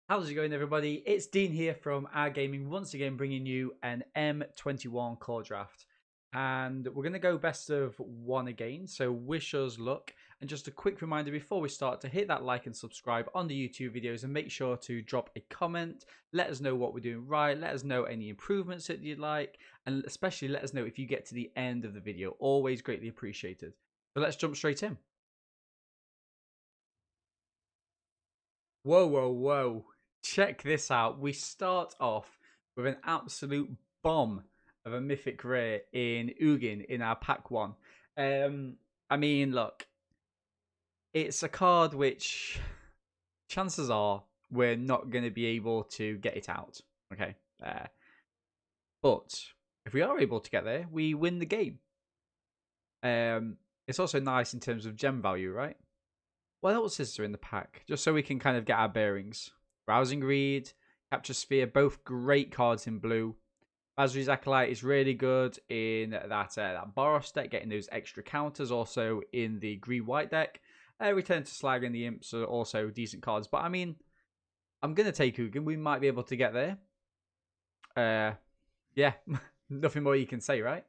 How's it going, everybody? It's Dean here from Our Gaming, once again bringing you an M21 core draft. And we're going to go best of one again, so wish us luck. And just a quick reminder before we start to hit that like and subscribe on the YouTube videos, and make sure to drop a comment. Let us know what we're doing right, let us know any improvements that you'd like, and especially let us know if you get to the end of the video. Always greatly appreciated. So let's jump straight in. Whoa, whoa, whoa. Check this out. We start off with an absolute bomb of a mythic rare in Ugin in our pack one. I mean, look, it's a card which chances are we're not going to be able to get it out. Okay. But if we are able to get there, we win the game. It's also nice in terms of gem value, right? What else is there in the pack? Just so we can kind of get our bearings. Browsing Reed, Capture Sphere, both great cards in blue. Basri's Acolyte is really good in that Boros deck, getting those extra counters. Also in the green-white deck. Return to Slag and the Imps are also decent cards. But I mean, I'm going to take Ugin. We might be able to get there. Yeah, nothing more you can say, right?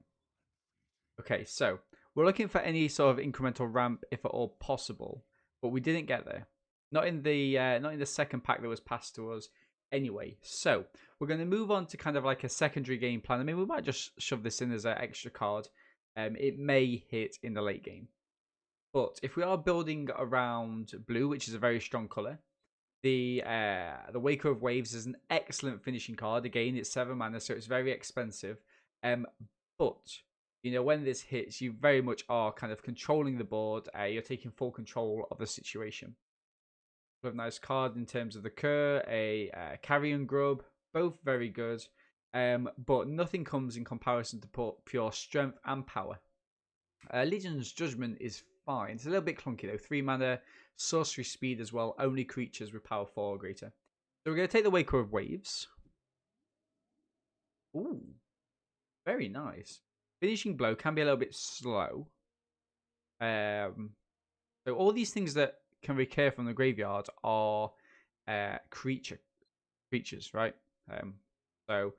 Okay, so we're looking for any sort of incremental ramp, if at all possible, but we didn't get there. Not in the second pack that was passed to us. Anyway, so we're going to move on to kind of like a secondary game plan. I mean, we might just shove this in as an extra card. It may hit in the late game, but if we are building around blue, which is a very strong color, the Waker of Waves is an excellent finishing card. Again, it's 7 mana, so it's very expensive. But you know, when this hits, you very much are kind of controlling the board. You're taking full control of the situation. We have a nice card in terms of the Kerr, a Carrion Grub, both very good. But nothing comes in comparison to pure strength and power. Legion's Judgment is fine. It's a little bit clunky though. 3 mana, sorcery speed as well. Only creatures with power 4 or greater. So we're going to take the Waker of Waves. Ooh, very nice. Finishing Blow can be a little bit slow. So all these things that can recur from the graveyard are creatures, right? So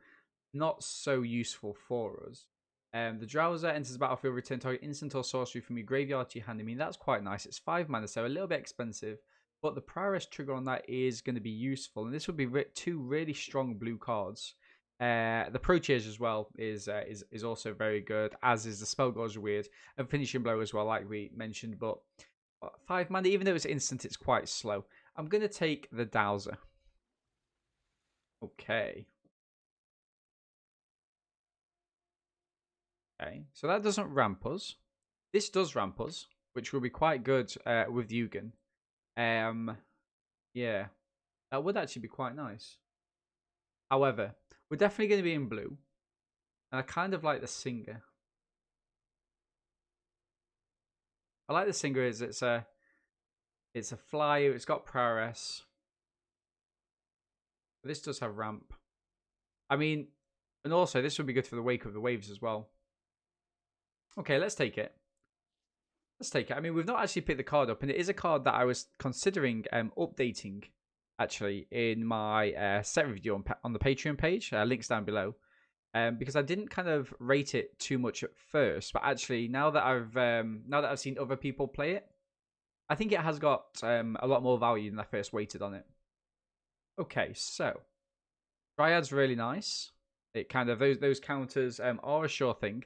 not so useful for us. The Drowser enters the battlefield, return target instant or sorcery from your graveyard to your hand. I mean, that's quite nice. It's 5 mana, so a little bit expensive, but the Prioress trigger on that is going to be useful, and this would be two really strong blue cards. The Proteage as well is also very good, as is the Spellgorge Weird, and Finishing Blow as well, like we mentioned. But 5 mana, even though it's instant, it's quite slow. I'm going to take the Dowser. Okay. Okay, so that doesn't ramp us. This does ramp us, which will be quite good with Yugen. Yeah, that would actually be quite nice. However, we're definitely going to be in blue, and I kind of like the Singer. I like the Singer is it's a flyer. It's got Prowess. This does have ramp. I mean, and also this would be good for the Wake of the Waves as well. Okay, let's take it. Let's take it. I mean, we've not actually picked the card up, and it is a card that I was considering updating, actually, in my set review on the Patreon page. Links down below. Because I didn't kind of rate it too much at first, but actually now that I've seen other people play it, I think it has got a lot more value than I first weighted on it. Okay, so Dryad's really nice. It kind of those counters are a sure thing.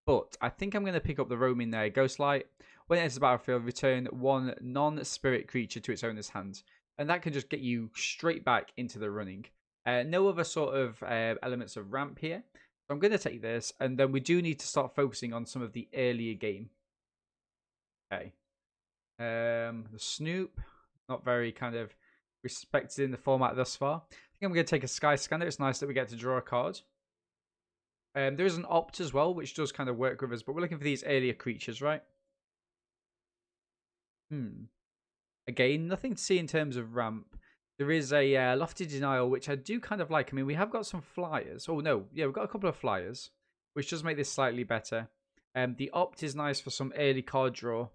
But I think I'm going to pick up the roaming there. Ghostlight. When it enters the battlefield, return 1 non-spirit creature to its owner's hand. And that can just get you straight back into the running. No other sort of elements of ramp here. So I'm going to take this. And then we do need to start focusing on some of the earlier game. Okay. The Snoop. Not very kind of respected in the format thus far. I think I'm going to take a Sky Scanner. It's nice that we get to draw a card. There is an Opt as well, which does kind of work with us, but we're looking for these earlier creatures, right? Again, nothing to see in terms of ramp. There is a Lofty Denial, which I do kind of like. I mean, we have got some flyers. Oh, no. Yeah, we've got a couple of flyers, which does make this slightly better. The Opt is nice for some early card draw.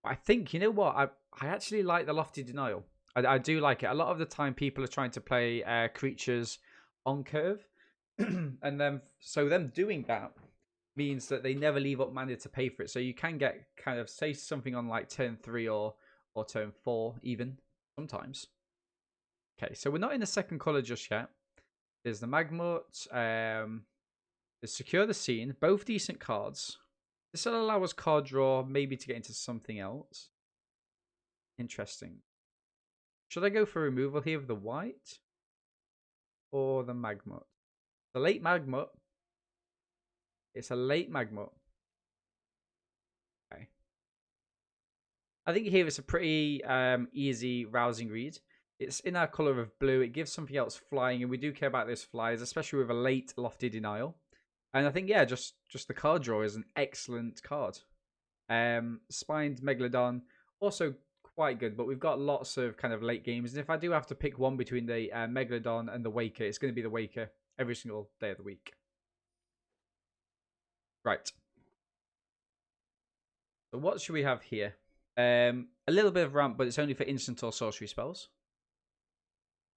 I think, you know what? I actually like the Lofty Denial. I do like it. A lot of the time, people are trying to play creatures on curve, and then so them doing that means that they never leave up mana to pay for it. So you can get kind of say something on like turn 3 or turn 4 even sometimes. Okay, so we're not in the second color just yet. There's the Magmut. There's Secure the Scene. Both decent cards. This will allow us card draw, maybe to get into something else. Interesting. Should I go for removal here with the white or the Magmut? The late Magmut. It's a late Magmut. Okay. I think here it's a pretty easy, rousing read. It's in our color of blue. It gives something else flying, and we do care about those flyers, especially with a late Lofty Denial. And I think, yeah, just the card draw is an excellent card. Spined Megalodon, also quite good, but we've got lots of kind of late games. And if I do have to pick one between the Megalodon and the Waker, it's going to be the Waker every single day of the week. Right. So what should we have here? A little bit of ramp, but it's only for instant or sorcery spells.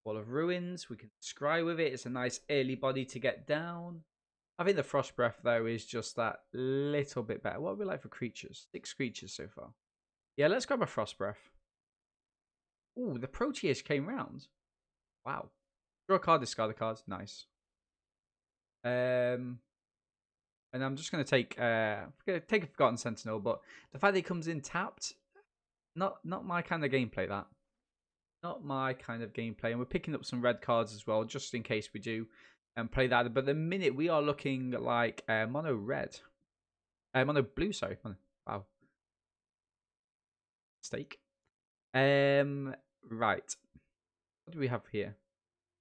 Wall of Ruins. We can scry with it. It's a nice early body to get down. I think the Frost Breath, though, is just that little bit better. What are we like for creatures? 6 creatures so far. Yeah, let's grab a Frost Breath. Ooh, the Proteus came round. Wow. Draw a card, discard a card. Nice. And I'm just going to take a Forgotten Sentinel, but the fact that it comes in tapped, not my kind of gameplay, that. Not my kind of gameplay. And we're picking up some red cards as well, just in case we do play that. But the minute we are looking like mono red. Mono blue, sorry. Wow. Mistake. Right. What do we have here?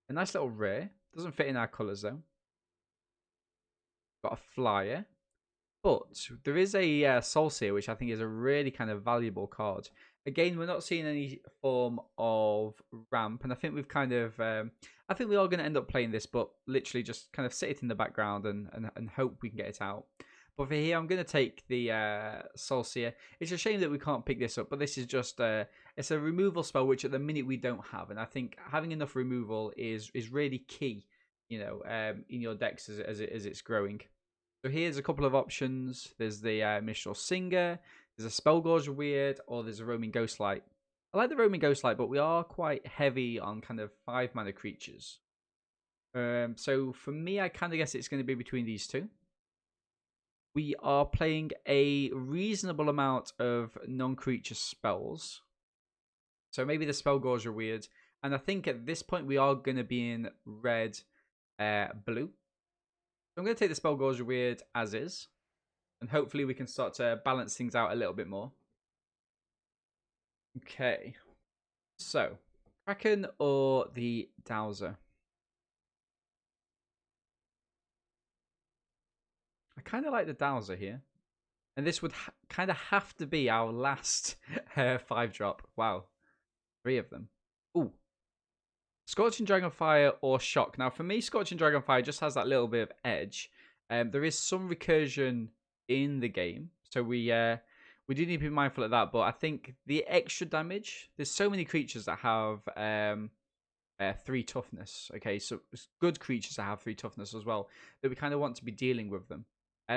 A nice little rare. Doesn't fit in our colours, though. Got a flyer. But there is a Soulseer, which I think is a really kind of valuable card. Again, we're not seeing any form of ramp, and I think we've kind of... I think we are going to end up playing this, but literally just kind of sit it in the background and hope we can get it out. But for here, I'm going to take the Soulseer. It's a shame that we can't pick this up, but this is just... it's a removal spell, which at the minute we don't have, and I think having enough removal is really key, you know, in your decks as it's growing. So here's a couple of options. There's the Mistral Singer, there's a Spellgorger Weird, or there's a Roaming Ghostlight. I like the Roaming Ghostlight, but we are quite heavy on kind of 5 mana creatures. So for me, I kind of guess it's going to be between these two. We are playing a reasonable amount of non-creature spells. So maybe the Spellgorger Weird. And I think at this point we are going to be in red, blue. I'm going to take the Spellgorger Weird as is. And hopefully we can start to balance things out a little bit more. Okay. So, Kraken or the Dowser? I kind of like the Dowser here. And this would kind of have to be our last 5-drop. Wow. 3 of them. Ooh. Scorching Dragonfire or Shock. Now, for me, Scorching Dragonfire just has that little bit of edge. There is some recursion in the game, so we do need to be mindful of that. But I think the extra damage, there's so many creatures that have 3 toughness. Okay, so it's good creatures that have 3 toughness as well, that we kind of want to be dealing with them.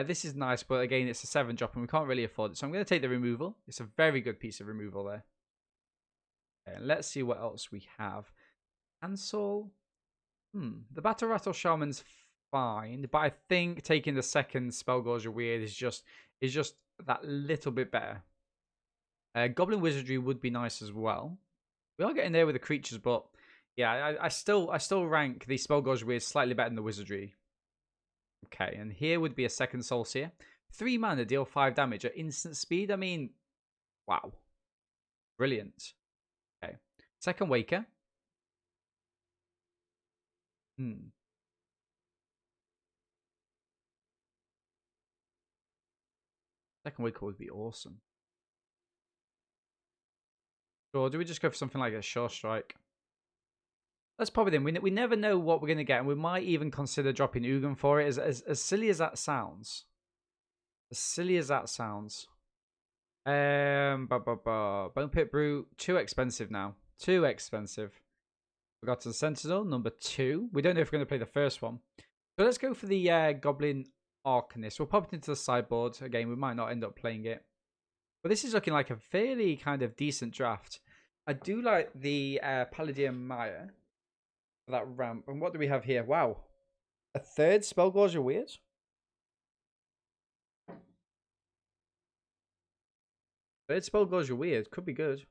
This is nice, but again, it's a 7-drop and we can't really afford it. So I'm going to take the removal. It's a very good piece of removal there. Let's see what else we have. Cancel. The Battle Rattle Shaman's fine, but I think taking the second Spellgorger Weird is just that little bit better. Goblin Wizardry would be nice as well. We are getting there with the creatures, but yeah, I still rank the Spellgorger Weird slightly better than the Wizardry. Okay, and here would be a second Soulseer. 3 mana, deal 5 damage at instant speed. I mean, wow. Brilliant. Okay. Second Waker. Second Waker would be awesome. Or do we just go for something like a Sure Strike? Let's pop it in. We never know what we're going to get, and we might even consider dropping Ugin for it, as silly as that sounds. As silly as that sounds. Bone Pit Brew, too expensive now Too expensive. Forgotten Sentinel, number 2. We don't know if we're going to play the first one. So let's go for the Goblin Arcanist. We'll pop it into the sideboard. Again, we might not end up playing it. But this is looking like a fairly kind of decent draft. I do like the Palladium Maya for that ramp. And what do we have here? Wow. A third Spellgorger Weird? Third Spellgorger Weird. Could be good.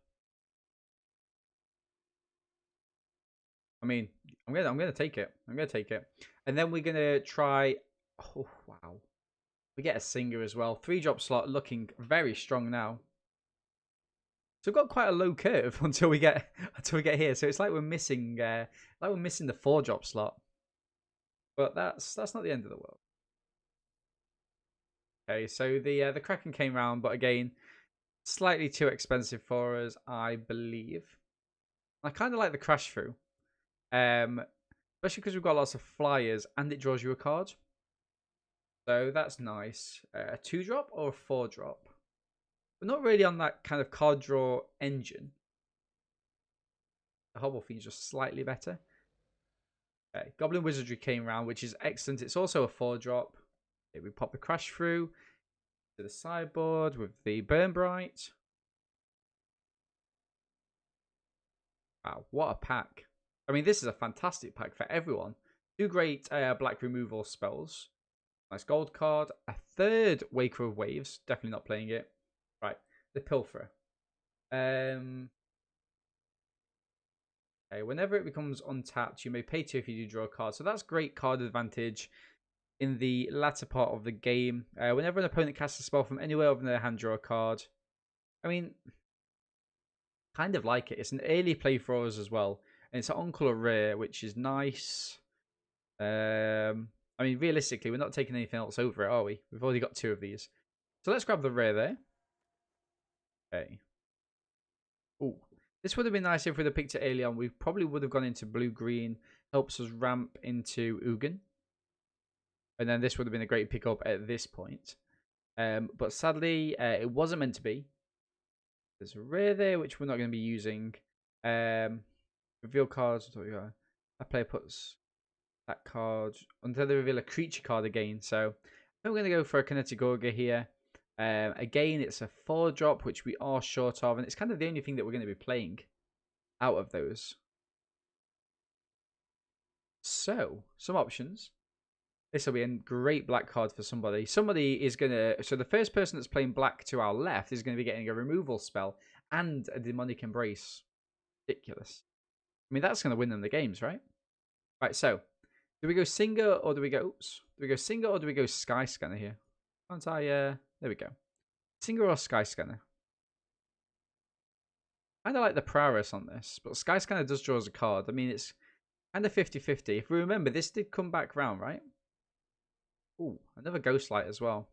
I mean, I'm gonna take it. I'm gonna take it. And then we're gonna try. Oh wow. We get a Singer as well. 3-drop slot looking very strong now. So we've got quite a low curve until we get here. So it's like we're missing the 4-drop slot. But that's not the end of the world. Okay, so the Kraken came round, but again, slightly too expensive for us, I believe. I kind of like the crash through, especially because we've got lots of flyers and it draws you a card. So that's nice. A 2-drop or a 4-drop? We're not really on that kind of card draw engine. The Hobble Fiend's just slightly better. Okay, Goblin Wizardry came round, which is excellent. It's also a 4-drop. Okay, we pop the crash through to the sideboard with the Burn Bright. Wow, what a pack. I mean, this is a fantastic pack for everyone. 2 great black removal spells. Nice gold card. A 3rd Waker of Waves. Definitely not playing it. Right, the Pilferer. Okay, whenever it becomes untapped, you may pay 2 if you do draw a card. So that's great card advantage in the latter part of the game. Whenever an opponent casts a spell from anywhere other than their hand, draw a card. I mean, kind of like it. It's an early play for us as well. And it's an on-color rare, which is nice. I mean, realistically, we're not taking anything else over it, are we? We've already got 2 of these. So let's grab the rare there. Okay. Ooh. This would have been nice if we'd have picked it early on. We probably would have gone into blue-green. Helps us ramp into Ugin. And then this would have been a great pickup at this point. But sadly, it wasn't meant to be. There's a rare there, which we're not going to be using. Reveal cards. A player puts that card until they reveal a creature card again. So I'm going to go for a Kinetic Augur here. Again, it's a 4-drop, which we are short of. And it's kind of the only thing that we're going to be playing out of those. So, some options. This will be a great black card for somebody. Somebody is going to... So the first person that's playing black to our left is going to be getting a removal spell and a Demonic Embrace. Ridiculous. I mean, that's going to win them the games, right? Right, so... Do we go Singer or do we go... Oops. Do we go Singer or do we go Sky Scanner here? Can't I... There we go. Singer or Sky Scanner? I kind of like the prowess on this, but Sky Scanner does draw us a card. I mean, it's kind of 50-50. If we remember, this did come back round, right? Ooh, another Ghostlight as well.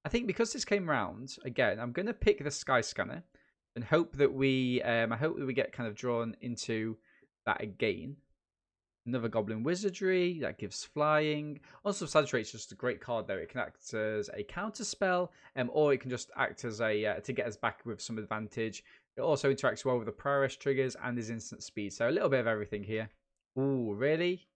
I think because this came round, again, I'm going to pick the Sky Scanner and hope that we get kind of drawn into that again. Another Goblin Wizardry, that gives flying. Also, Saturate's just a great card though. It can act as a counter spell, or it can just act as a to get us back with some advantage. It also interacts well with the Prowess triggers and is instant speed. So a little bit of everything here. Ooh, really?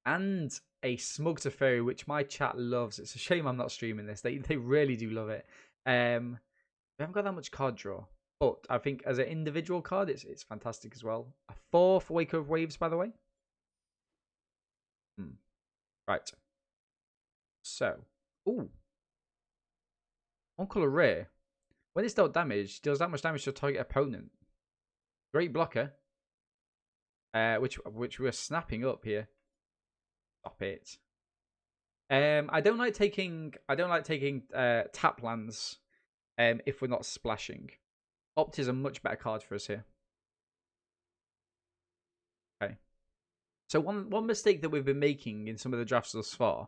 And a Smug Teferi, which my chat loves. It's a shame I'm not streaming this. They really do love it. We haven't got that much card draw, but I think as an individual card, it's fantastic as well. A 4 for Wake of Waves, by the way. Right. So, ooh, on color rare. When it's dealt damage, deals that much damage to a target opponent. Great blocker. Which we're snapping up here. Stop it. I don't like taking tap lands if we're not splashing. Opt is a much better card for us here. Okay. So one mistake that we've been making in some of the drafts thus far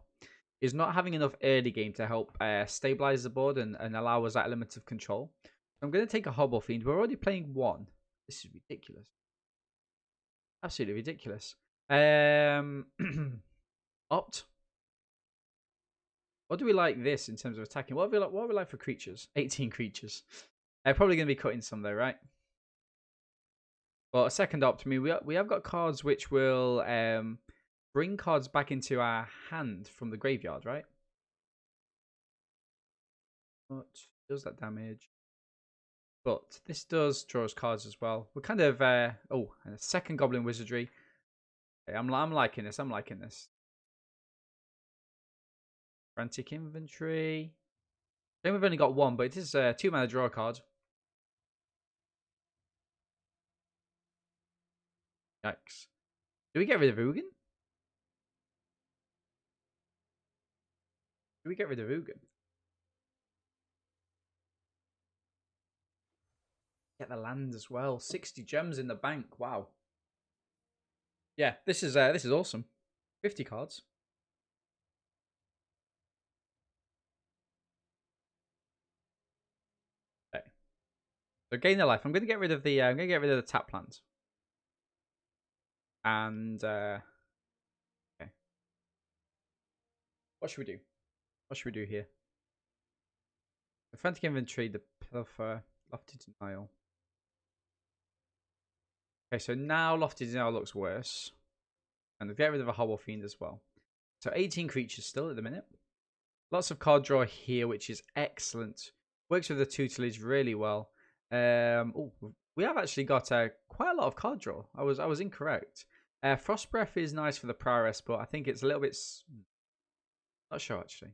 is not having enough early game to help stabilize the board and allow us that element of control. I'm going to take a Hobble Fiend. We're already playing 1. This is ridiculous. Absolutely ridiculous. Opt. What do we like this in terms of attacking? What do we like for creatures? 18 creatures. Probably going to be cutting some though, right? But a second opt, I mean, we have got cards which will bring cards back into our hand from the graveyard, right? But does that damage? But this does draw us cards as well. We're kind of oh, and a second Goblin Wizardry. Okay, I'm liking this. I'm liking this. Frantic Inventory. Then we've only got one, but it is a 2-mana draw card. Yikes. Do we get rid of Ugin? Do we get rid of Ugin? Get the land as well. 60 gems in the bank. Wow. Yeah, this is awesome. 50 cards. Okay. So gain their life. I'm gonna get rid of the tap plant. And okay. What should we do? What should we do here? The frantic inventory, the pilfer, lofty denial. Okay, so now lofty denial looks worse. And get rid of a Hobble Fiend as well. So 18 creatures still at the minute. Lots of card draw here, which is excellent. Works with the tutelage really well. Oh, we have actually got quite a lot of card draw. I was incorrect. Frost Breath is nice for the Prowess, but I think it's a little bit... Not sure, actually.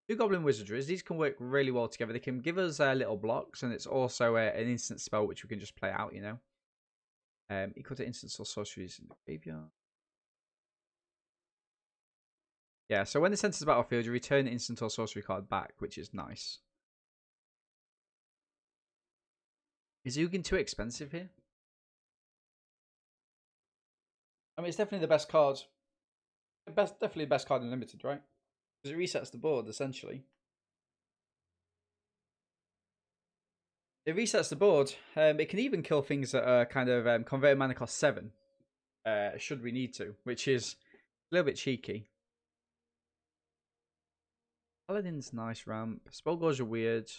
2 Goblin Wizardries. These can work really well together. They can give us little blocks, and it's also an instant spell, which we can just play out, you know. Equal to instants or sorceries in the graveyard. Yeah, so when this enters the battlefield, you return an instant or sorcery card back, which is nice. Is Ugin too expensive here? I mean, it's definitely the best card. Definitely the best card in Limited, right? Because it resets the board, essentially. It resets the board. It can even kill things that are kind of converted mana cost 7. Should we need to, which is a little bit cheeky. Paladin's nice ramp. Spellgores are weird.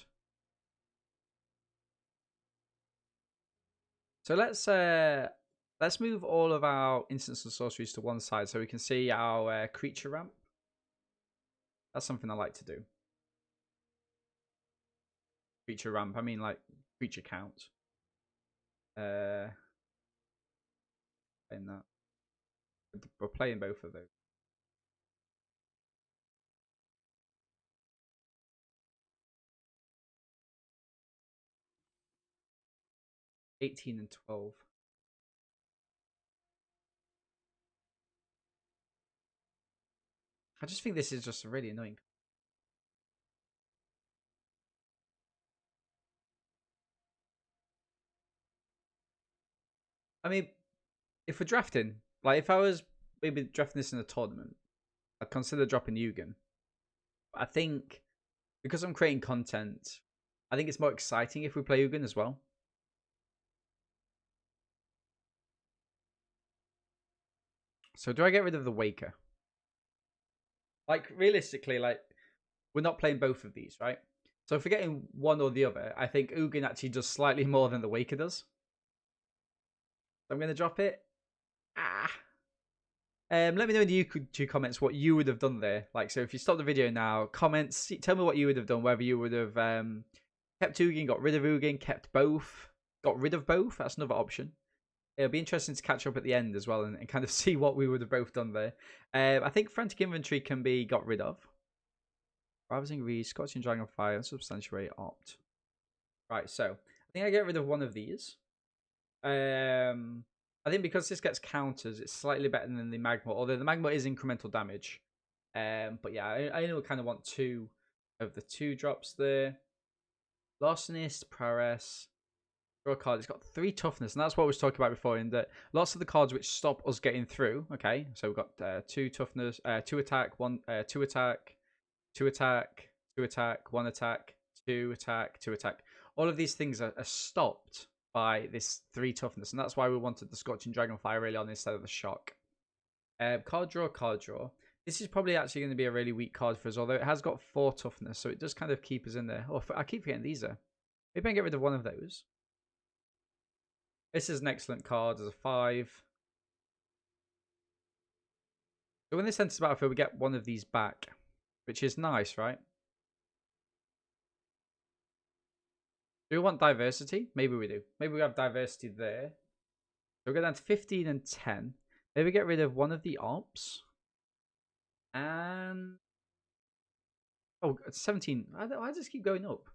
So let's move all of our instants and sorceries to one side so we can see our creature ramp. That's something I like to do. Creature ramp, I mean like creature count. Playing that. We're playing both of those. $18 and $12. I just think this is just really annoying. I mean, if we're drafting, like if I was maybe drafting this in a tournament, I'd consider dropping Ugin. I think because I'm creating content, I think it's more exciting if we play Ugin as well. So do I get rid of the Waker? Like realistically, like we're not playing both of these, right? So if we're getting one or the other, I think Ugin actually does slightly more than the Waker does. So I'm going to drop it. Ah. Let me know in the YouTube comments what you would have done there. Like, so if you stop the video now, comments, tell me what you would have done. Whether you would have kept Ugin, got rid of Ugin, kept both, got rid of both. That's another option. It'll be interesting to catch up at the end as well and kind of see what we would have both done there. I think Frantic Inventory can be got rid of. Ravaging Reed, Scorching Dragonfire, and Substantiate Opt. Right, so I think I get rid of one of these. I think because this gets counters, it's slightly better than the Magma, although the Magma is incremental damage. But yeah, I only kind of want 2 of the 2 drops there. Larcenist, Prowess, draw a card. It's got 3 toughness, and that's what I was talking about before. In that, lots of the cards which stop us getting through. Okay, so we've got 2 toughness, 2 attack, 1, 2 attack, 2 attack, 2 attack, 1 attack, 2 attack, 2 attack. All of these things are stopped by this 3 toughness, and that's why we wanted the Scorching Dragonfire early on instead of the Shock. Card draw, card draw. This is probably actually going to be a really weak card for us, although it has got 4 toughness, so it does kind of keep us in there. Oh, I keep forgetting these are. Maybe I can get rid of one of those. This is an excellent card as a 5. So when this enters the battlefield, we get one of these back, which is nice, right? Do we want diversity? Maybe we do. Maybe we have diversity there. So we'll go down to 15 and 10. Maybe get rid of one of the ops. And... oh, 17. I just keep going up.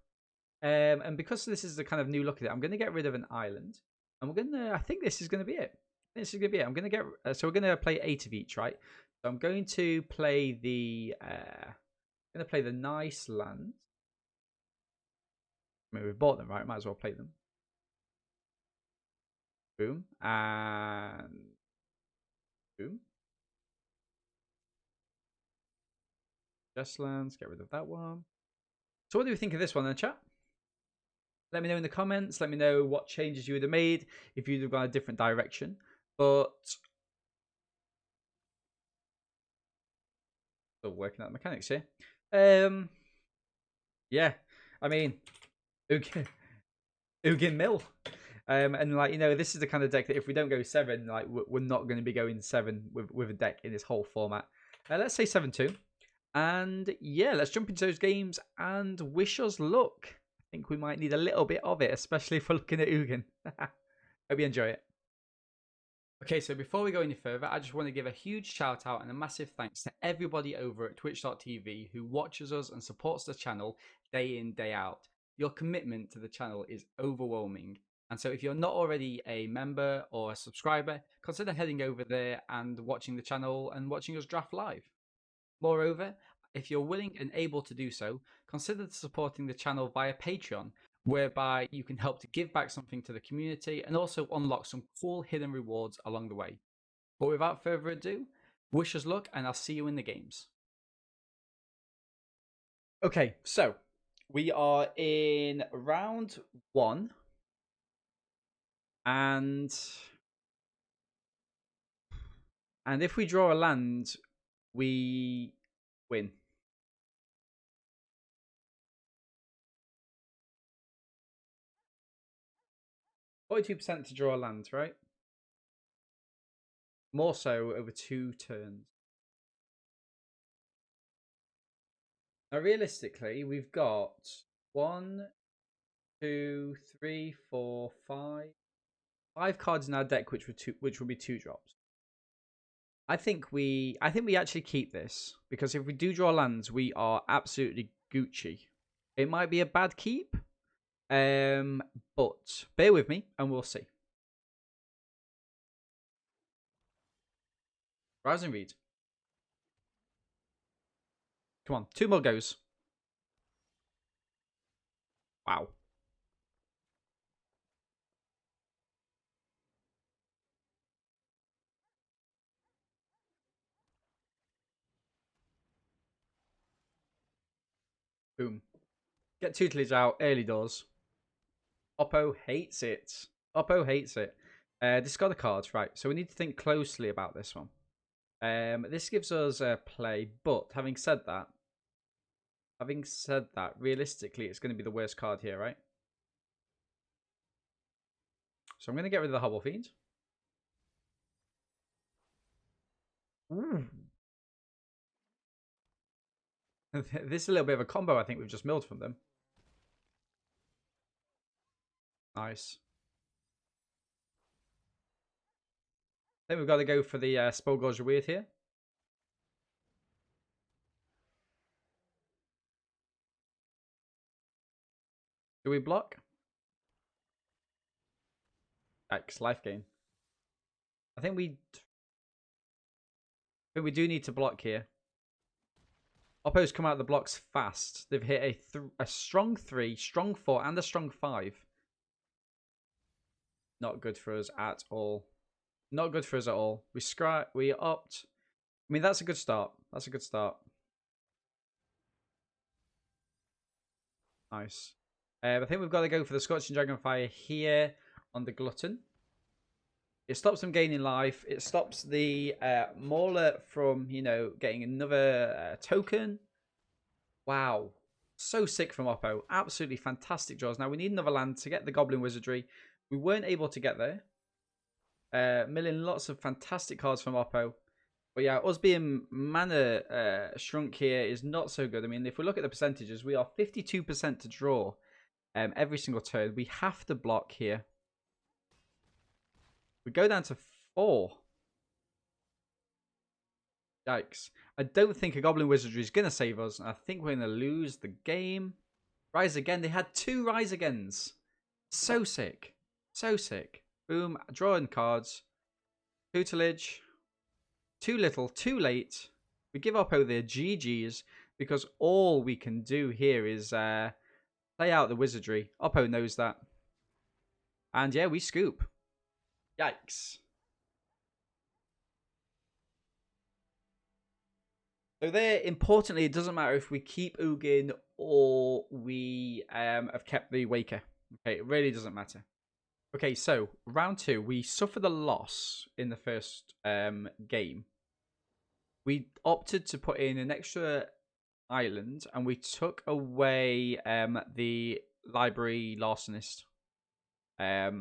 And because this is the kind of new look at it, I'm going to get rid of an island. And we're going to... I think this is going to be it. This is going to be it. I'm going to get... so we're going to play 8 of each, right? So I'm going to play the... I'm going to play the nice land. I mean, we've bought them, right? Might as well play them. Boom. And... boom. Just lands. Get rid of that one. So what do we think of this one then, chat? Let me know in the comments. Let me know what changes you would have made if you'd have gone a different direction. But still working out the mechanics here. Yeah, I mean, Ugin Mill. And like, you know, this is the kind of deck that if we don't go 7, like we're not going to be going 7 with a deck in this whole format. Let's say 7-2. And yeah, let's jump into those games and wish us luck. I think we might need a little bit of it, especially if we're looking at Ugin. Hope you enjoy it. Okay, so before we go any further, I just want to give a huge shout out and a massive thanks to everybody over at twitch.tv who watches us and supports the channel day in, day out. Your commitment to the channel is overwhelming. And so if you're not already a member or a subscriber, consider heading over there and watching the channel and watching us draft live. Moreover, if you're willing and able to do so, consider supporting the channel via Patreon, whereby you can help to give back something to the community and also unlock some cool hidden rewards along the way. But without further ado, wish us luck and I'll see you in the games. Okay, so we are in round 1 and if we draw a land, we win. 42% to draw a land, right? More so over 2 turns. Now, realistically, we've got 1, 2, 3, 4, 5 cards in our deck, which would be 2 drops. I think we actually keep this because if we do draw lands, we are absolutely Gucci. It might be a bad keep, but bear with me and we'll see. Rise and read. Come on, 2 more goes. Wow. Boom. Get tutelage out early doors. Oppo hates it. Oppo hates it. Discard the cards, right? So we need to think closely about this one. This gives us a play, but having said that, realistically, it's going to be the worst card here, right? So I'm going to get rid of the Hobble Fiend. Ooh. This is a little bit of a combo I think we've just milled from them. Nice. I think we've got to go for the Spellgorger Weird here. Do we block? X, life gain. I think we do need to block here. Oppo's come out of the blocks fast. They've hit a strong 3, strong 4, and a strong 5. Not good for us at all. Not good for us at all. We opt. I mean, that's a good start. That's a good start. Nice. I think we've got to go for the Scorching Dragonfire here on the Glutton. It stops them gaining life. It stops the Mauler from, you know, getting another token. Wow. So sick from Oppo. Absolutely fantastic draws. Now, we need another land to get the Goblin Wizardry. We weren't able to get there. Milling lots of fantastic cards from Oppo. But yeah, us being mana shrunk here is not so good. I mean, if we look at the percentages, we are 52% to draw every single turn. We have to block here. We go down to 4. Yikes. I don't think a Goblin Wizardry is going to save us. I think we're going to lose the game. Rise Again. They had 2 Rise Agains. So sick. So sick. Boom. Drawing cards. Tutelage. Too little. Too late. We give up over the GG's because all we can do here is play out the Wizardry. Oppo knows that. And yeah, we scoop. Yikes. So there, importantly, it doesn't matter if we keep Ugin or we have kept the Waker. Okay, it really doesn't matter. Okay, so round 2, we suffered a loss in the first game. We opted to put in an extra island, and we took away the library larcenist. I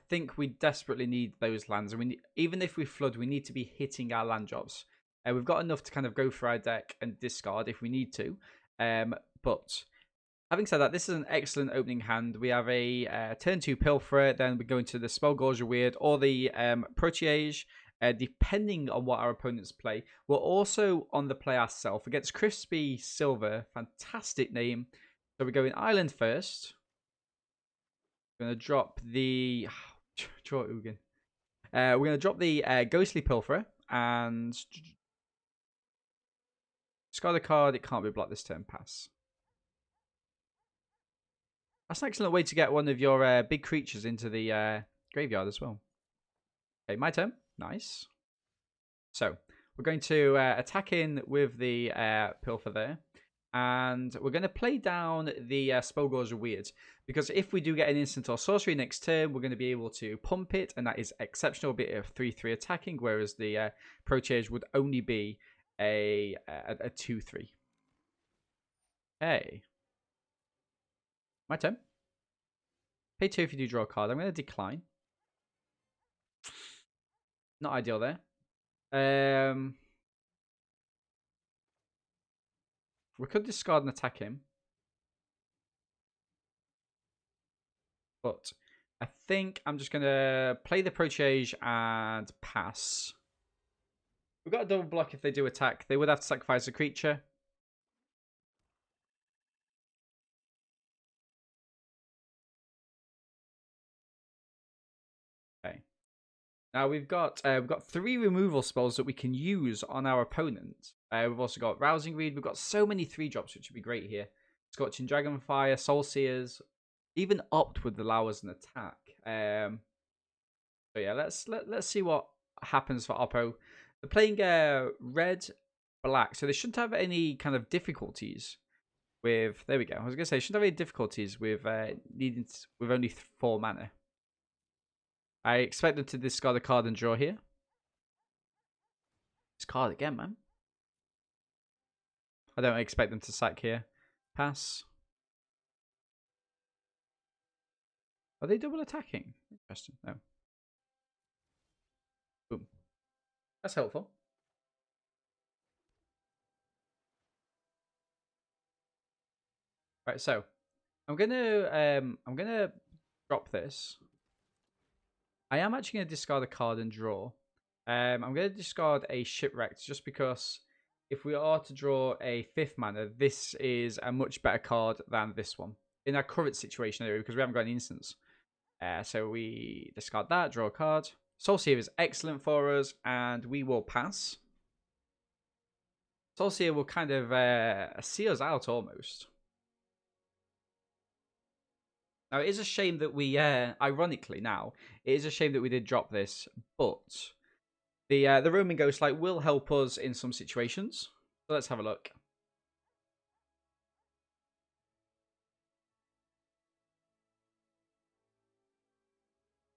think we desperately need those lands, and even if we flood, we need to be hitting our land drops. We've got enough to kind of go for our deck and discard if we need to. But having said that, this is an excellent opening hand. We have a turn 2 Pilferer, then we go into the Spellgorger Weird or the Protege, depending on what our opponents play. We're also on the play ourselves against Crispy Silver. Fantastic name. So we're going Island first. We're going to drop the... Draw Ugin. We're going to drop the Ghostly Pilferer and... discard a card. It can't be blocked this turn. Pass. That's an excellent way to get one of your big creatures into the graveyard as well. Okay, my turn. Nice. So, we're going to attack in with the Pilfer there. And we're going to play down the Spellgorger Weird. Because if we do get an instant or sorcery next turn, we're going to be able to pump it. And that is exceptional bit of 3/3 attacking. Whereas the Protege would only be a 2/3. Okay. My turn. Pay 2 if you do draw a card. I'm going to decline. Not ideal there. We could discard and attack him. But I think I'm just going to play the Protege and pass. We've got a double block if they do attack. They would have to sacrifice a creature. Okay. Now we've got 3 removal spells that we can use on our opponent. We've also got Rousing Reed. We've got so many 3-drops, which would be great here. Scorching Dragonfire, Soul Seers, even Opt would allow us an attack. So yeah, let's see what happens for Oppo. They're playing red, black, so they shouldn't have any kind of difficulties with. There we go. I was gonna say shouldn't have any difficulties with with only 4 mana. I expect them to discard a card and draw here. Discard again, man. I don't expect them to sack here. Pass. Are they double attacking? Interesting. No. Boom. That's helpful. Right, so I'm gonna drop this. I am actually going to discard a card and draw. I'm going to discard a Shipwrecked just because if we are to draw a 5th mana, this is a much better card than this one. In our current situation anyway, because we haven't got an instance. So we discard that, draw a card. Soulseer is excellent for us, and we will pass. Soulseer will kind of see us out almost. Now, it is a shame that we, ironically now, it is a shame that we did drop this, but the Roaming Ghostlight will help us in some situations. So let's have a look.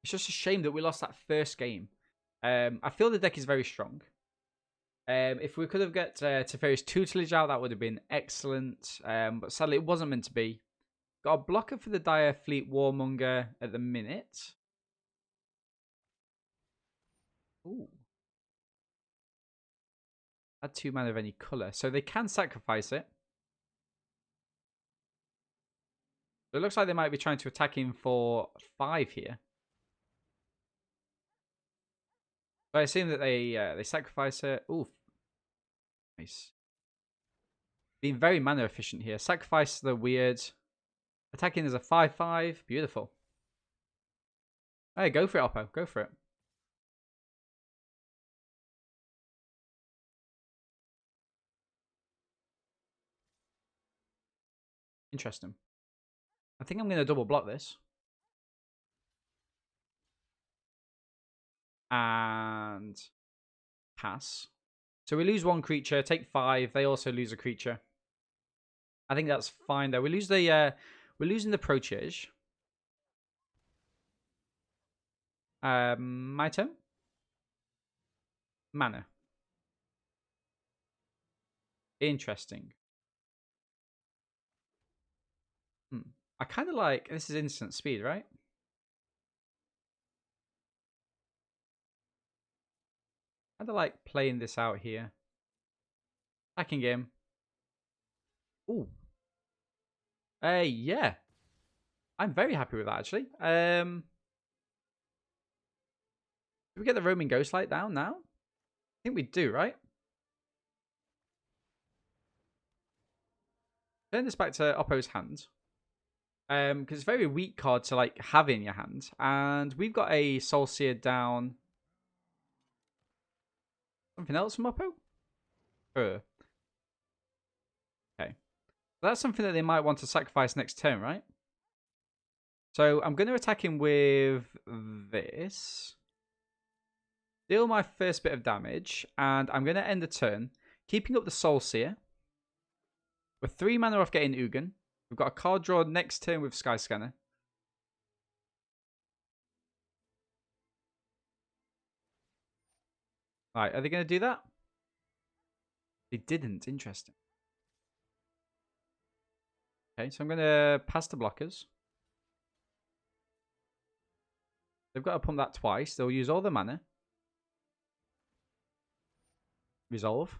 It's just a shame that we lost that first game. I feel the deck is very strong. If we could have got Teferi's Tutelage out, that would have been excellent. But sadly, it wasn't meant to be. Got a blocker for the Dire Fleet Warmonger at the minute. Ooh. Add 2 mana of any colour. So they can sacrifice it. So it looks like they might be trying to attack him for 5 here. So I assume that they sacrifice it. Ooh. Nice. Being very mana efficient here. Sacrifice the weird. Attacking as a 5/5. Beautiful. Hey, go for it, Oppo. Go for it. Interesting. I think I'm going to double block this. And pass. So we lose 1 creature, take 5. They also lose a creature. I think that's fine though. We lose the we're losing the Protege. My turn. Mana. Interesting. I kind of like this is instant speed, right? Kind of like playing this out here. Attacking game. Ooh. Yeah. I'm very happy with that actually. Do we get the Roaming Ghostlight down now? I think we do, right? Turn this back to Oppo's hand. Because it's a very weak card to like have in your hand. And we've got a Soul Seer down. Something else from Oppo? Okay. That's something that they might want to sacrifice next turn, right? So I'm going to attack him with this. Deal my first bit of damage. And I'm going to end the turn. Keeping up the Soul Seer. We're 3 mana off getting Ugin. We've got a card draw next turn with Sky Scanner. Right, are they going to do that? They didn't. Interesting. Okay, so I'm going to pass the blockers. They've got to pump that twice. They'll use all the mana. Resolve.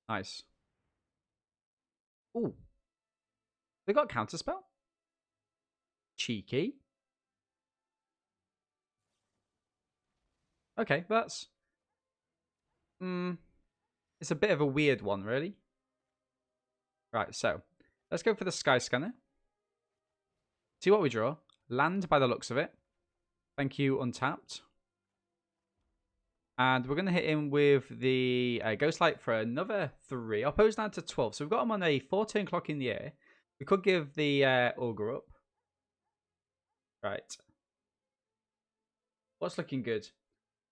Nice. Ooh. They got Counterspell? Cheeky. Okay, that's... it's a bit of a weird one, really. Right, so let's go for the Sky Scanner. See what we draw. Land by the looks of it. Thank you, untapped. And we're going to hit him with the Ghostlight for another 3. Opposed down to 12. So we've got him on a 4-turn clock in the air. We could give the Ogre up. Right. What's looking good?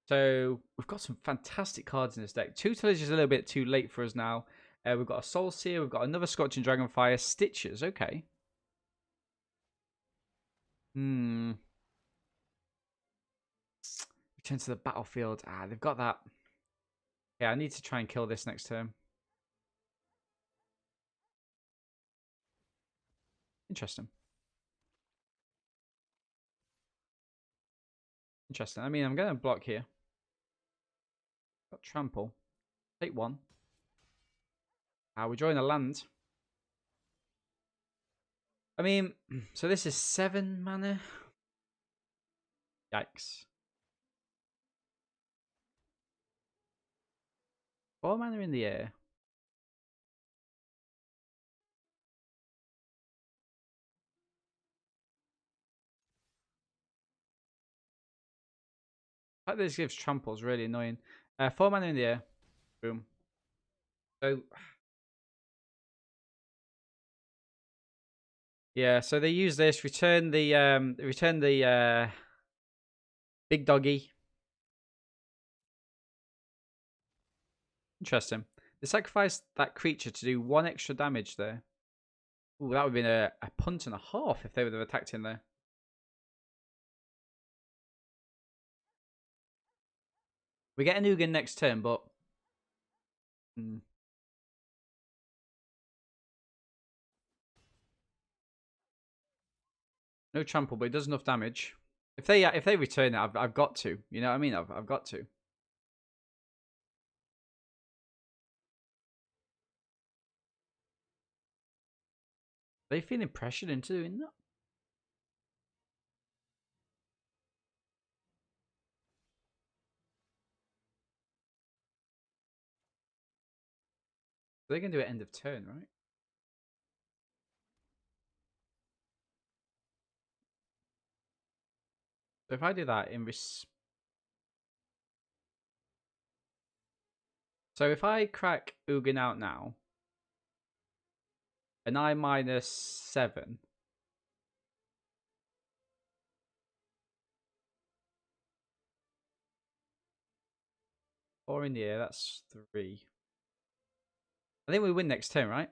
So we've got some fantastic cards in this deck. Tutelage is a little bit too late for us now. We've got a Soul Seer. We've got another Scorching Dragonfire. Stitches. Okay. Return to the battlefield. They've got that. Yeah, I need to try and kill this next turn. Interesting. Interesting. I mean, I'm going to block here. Got Trample. Take 1. We're drawing a land. I mean, so this is 7 mana. Yikes. 4 mana in the air. The fact that this gives Trample is really annoying. 4 mana in the air. Boom. So... yeah, so they use this, return the big doggy. Interesting. They sacrificed that creature to do 1 extra damage there. Ooh, that would have been a punt and a half if they would have attacked in there. We get an Ugin next turn, but No trample, but it does enough damage. If they return it, I've got to. You know what I mean? I've got to. Are they feeling pressured into doing that? They're going to do it end of turn, right? So if I do that in so if I crack Ugin out now, and I -7, or in the air, that's 3. I think we win next turn, right?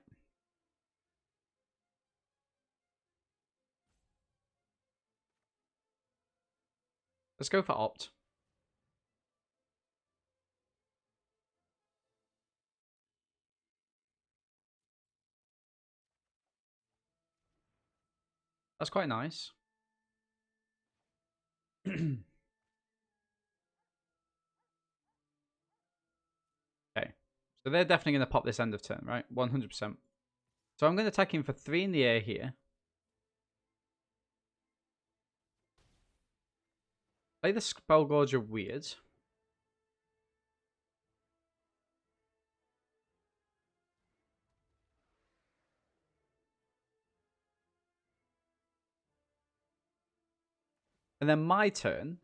Let's go for opt. That's quite nice. Okay. So they're definitely going to pop this end of turn, right? 100%. So I'm going to attack him for 3 in the air here. Play the Spellgorger weird. And then my turn,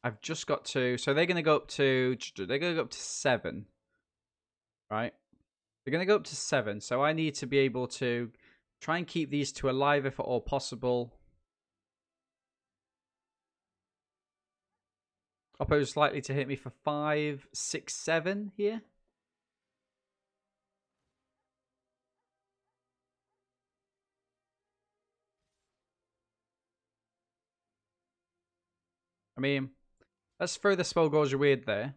I've just got to... So they're going to go up to... They're going to go up to 7. Right? They're going to go up to 7. So I need to be able to try and keep these two alive if at all possible. Oppo's likely to hit me for 5, 6, 7 here. I mean, let's throw the Spellgorger weird there.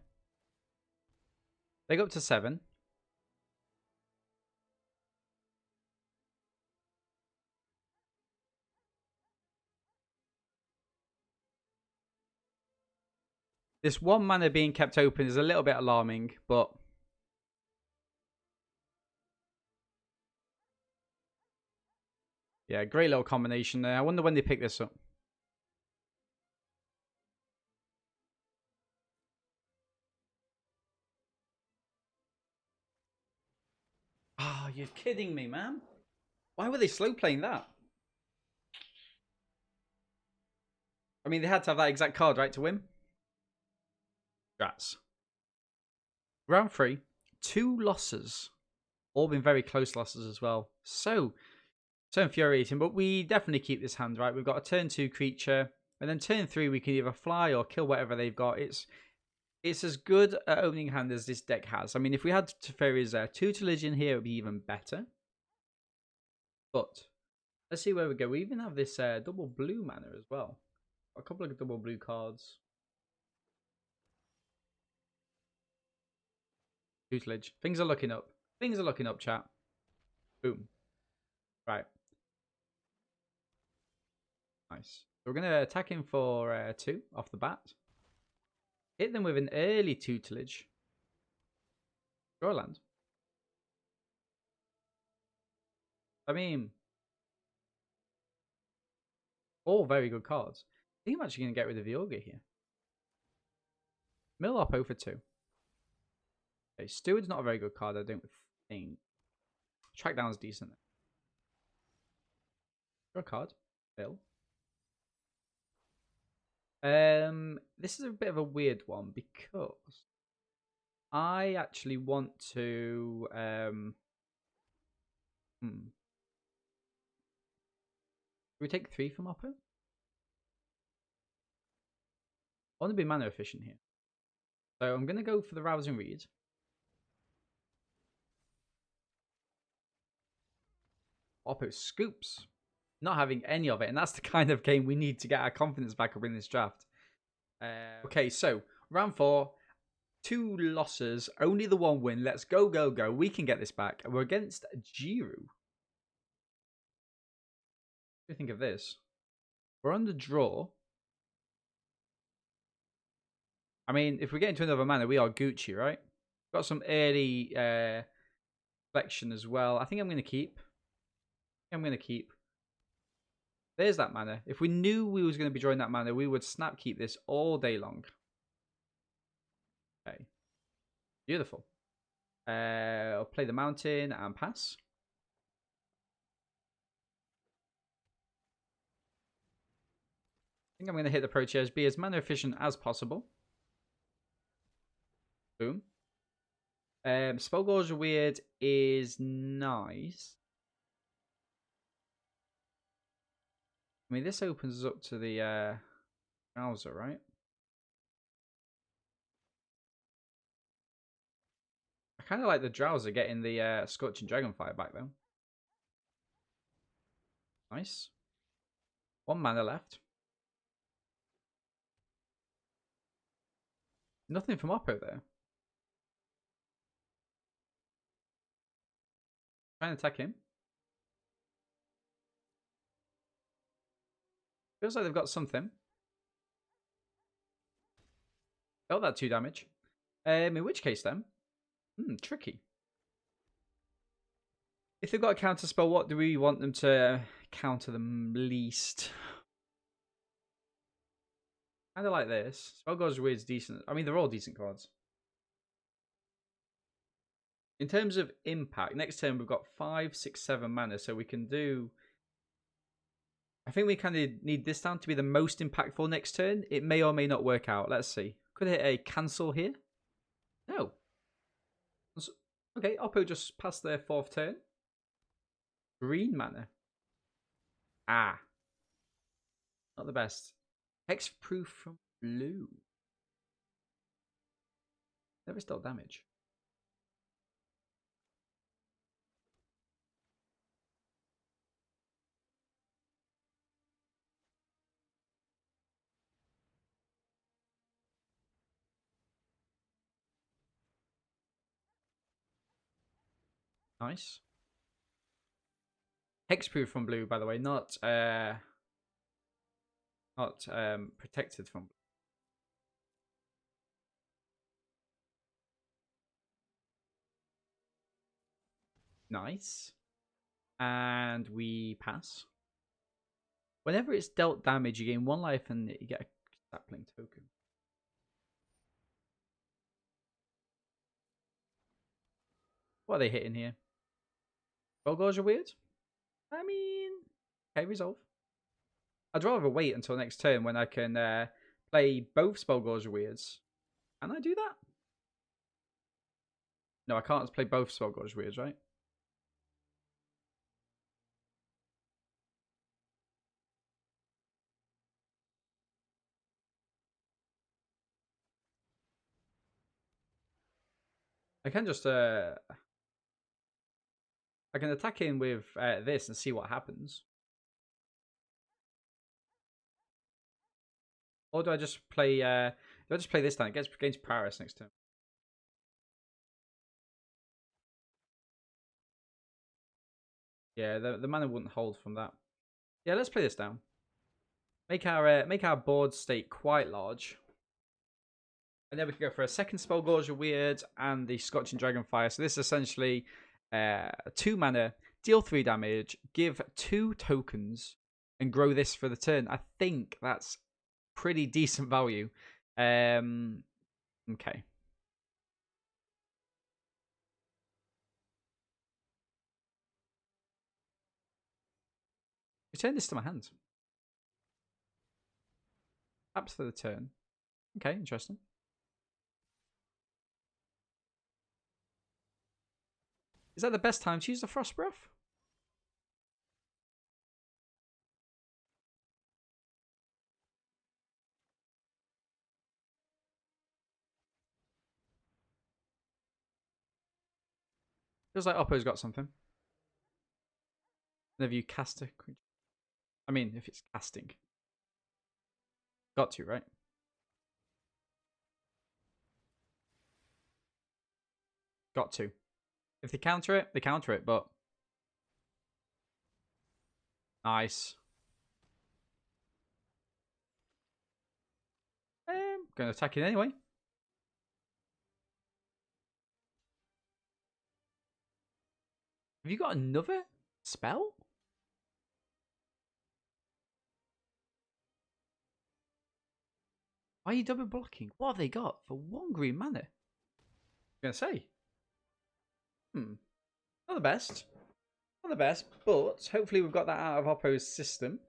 They go up to 7. This 1 mana being kept open is a little bit alarming, but... Yeah, great little combination there. I wonder when they pick this up. Oh, you're kidding me, man. Why were they slow playing that? I mean, they had to have that exact card, right, to win? Congrats. Round 3, 2 losses. All been very close losses as well. So infuriating, but we definitely keep this hand, right? We've got a turn 2 creature, and then turn 3 we can either fly or kill whatever they've got. It's as good an opening hand as this deck has. I mean, if we had Teferi's tutelage in here, it would be even better. But let's see where we go. We even have this double blue mana as well. A couple of double blue cards. Tutelage. Things are looking up. Things are looking up, chat. Boom. Right. Nice. So we're going to attack him for 2 off the bat. Hit them with an early tutelage. Draw land. I mean, all very good cards. I think I'm actually going to get rid of the Ogre here. Mill up 0 for 2. Okay, Steward's not a very good card, I don't think. Track down's decent. Draw a card. Mill. This is a bit of a weird one because I actually want to Can we take 3 from Oppo? I want to be mana efficient here. So I'm gonna go for the Rousing Reed. Oppo scoops. Not having any of it, and that's the kind of game we need to get our confidence back up in this draft. Okay, so round 4, 2 losses, only the 1 win. Let's go, go, go. We can get this back. We're against Jiru. What do you think of this? We're on the draw. I mean, if we get into another mana, we are Gucci, right? Got some early flexion as well. I think I'm going to keep. There's that mana. If we knew we was going to be drawing that mana, we would snap keep this all day long. Okay. Beautiful. I'll play the mountain and pass. I think I'm going to hit the Proteus, be as mana efficient as possible. Boom. Spellgorge Weird is nice. I mean, this opens us up to the browser, right? I kind of like the Drowser getting the Scorching Dragonfire back, though. Nice. 1 mana left. Nothing from Oppo there. Trying to attack him. Feels like they've got something. Oh, that 2 damage. In which case then? Tricky. If they've got a counter spell, what do we want them to counter them least? Kind of like this. Spellgorge Weird's decent. I mean, they're all decent cards. In terms of impact, next turn we've got 5, 6, 7 mana, so we can do... I think we kind of need this down to be the most impactful next turn. It may or may not work out. Let's see. Could hit a cancel here. No. Okay, Oppo just passed their 4th turn. Green mana. Ah. Not the best. Hexproof from blue. Never dealt damage. Nice. Hexproof from blue, by the way, not protected from blue. Nice. And we pass. Whenever it's dealt damage, you gain 1 life and you get a sapling token. What are they hitting here? Spellgorge are weird? I mean, okay, resolve. I'd rather wait until next turn when I can play both Spellgorge Weirds. Can I do that? No, I can't play both Spellgorge Weirds, right? I can just I can attack in with this and see what happens. Or do I just play this down? It gets against Paris next turn. Yeah, the mana wouldn't hold from that. Yeah, let's play this down. Make our board state quite large. And then we can go for a second Spellgorge Weird and the Scorching Dragonfire. So this is essentially 2 mana, deal 3 damage, give 2 tokens, and grow this for the turn. I think that's pretty decent value. Okay. Return this to my hand. Taps for the turn. Okay, interesting. Is that the best time to use the Frost Breath? Feels like Oppo's got something. Whenever you cast a creature. I mean, if it's casting. Got to, right? Got to. If they counter it, they counter it, but... Nice. Going to attack it anyway. Have you got another spell? Why are you double blocking? What have they got for 1 green mana? I'm going to say. Not the best. Not the best, but hopefully we've got that out of Oppo's system.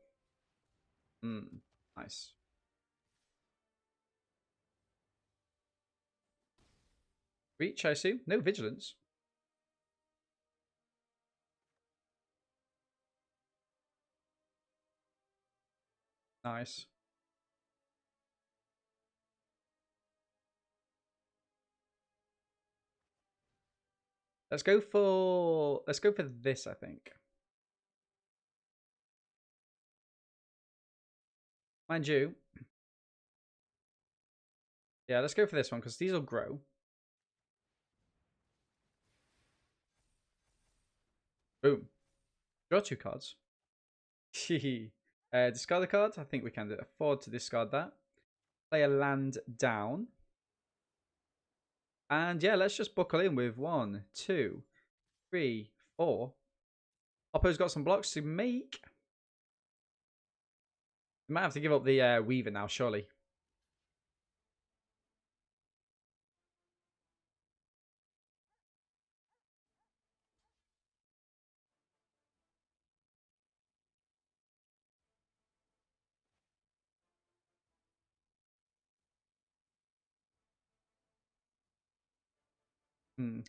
Nice. Reach, I assume. No vigilance. Nice. Let's go for this, I think. Mind you. Yeah, let's go for this one because these will grow. Boom. Draw 2 cards. Discard a card. I think we can afford to discard that. Play a land down. And yeah, let's just buckle in with 1, 2, 3, 4. Oppo's got some blocks to make. We might have to give up the Weaver now, surely.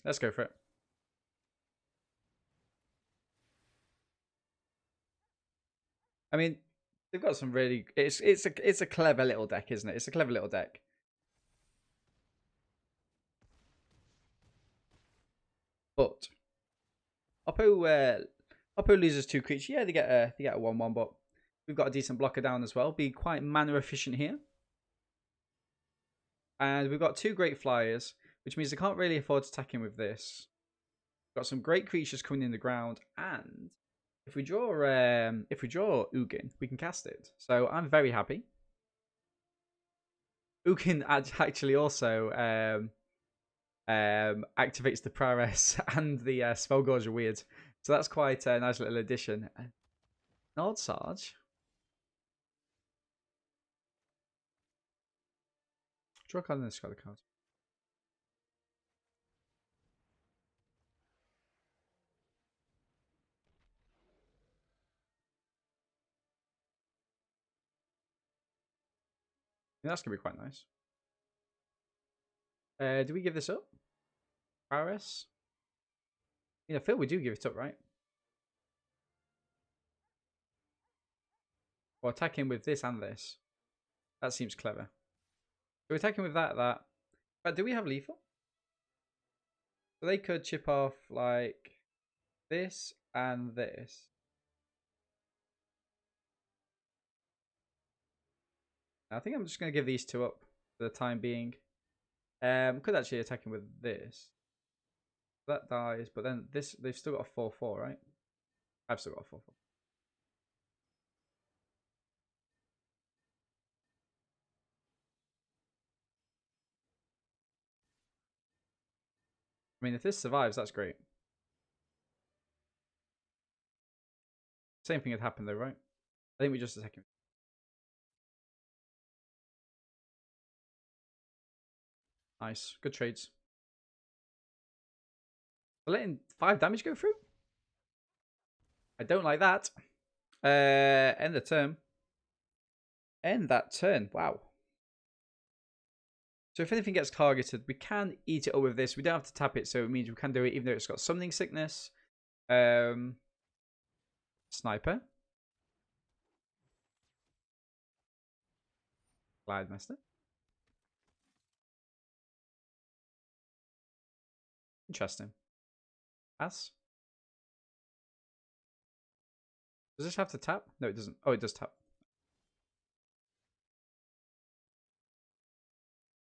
Let's go for it. I mean, they've got some really. It's a clever little deck, isn't it? It's a clever little deck. But Oppo loses 2 creatures. Yeah, they get a 1/1, but we've got a decent blocker down as well. Be quite mana efficient here. And we've got 2 great flyers, which means they can't really afford to attack in with this. We've got some great creatures coming in the ground, and if we draw Ugin, we can cast it. So I'm very happy. Ugin actually also activates the prowess and the Spellgorger weird. So that's quite a nice little addition. Nod Sarge. Draw a card and discard a card. Yeah, that's going to be quite nice. Do we give this up? Prowess? I feel we do give it up, right? Or attacking with this and this. That seems clever. So we're attacking with that. But do we have lethal? So they could chip off like this and this. I think I'm just going to give these 2 up for the time being. Could actually attack him with this. That dies, but then this, they've still got a 4/4, right? I've still got a 4/4. I mean, if this survives, that's great. Same thing had happened though, right? I think we just attack him. Nice. Good trades. We're letting 5 damage go through? I don't like that. End the turn. End that turn. Wow. So if anything gets targeted, we can eat it up with this. We don't have to tap it, so it means we can do it even though it's got summoning sickness. Sniper. Glide Master. Interesting. Pass. Does this have to tap? No, it doesn't. Oh, it does tap.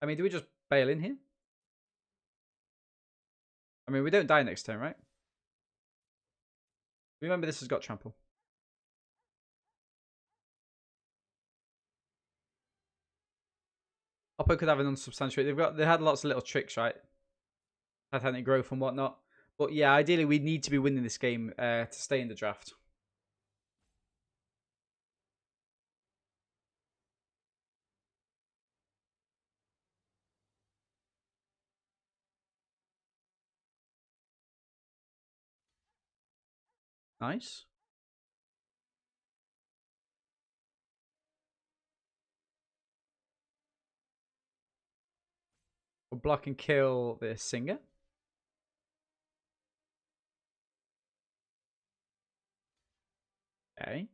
I mean, do we just bail in here? I mean, we don't die next turn, right? Remember, this has got trample. Oppo could have an unsubstantiated. They had lots of little tricks, right? Titanic growth and whatnot. But yeah, ideally we need to be winning this game to stay in the draft. Nice. We'll block and kill the Singer. Okay.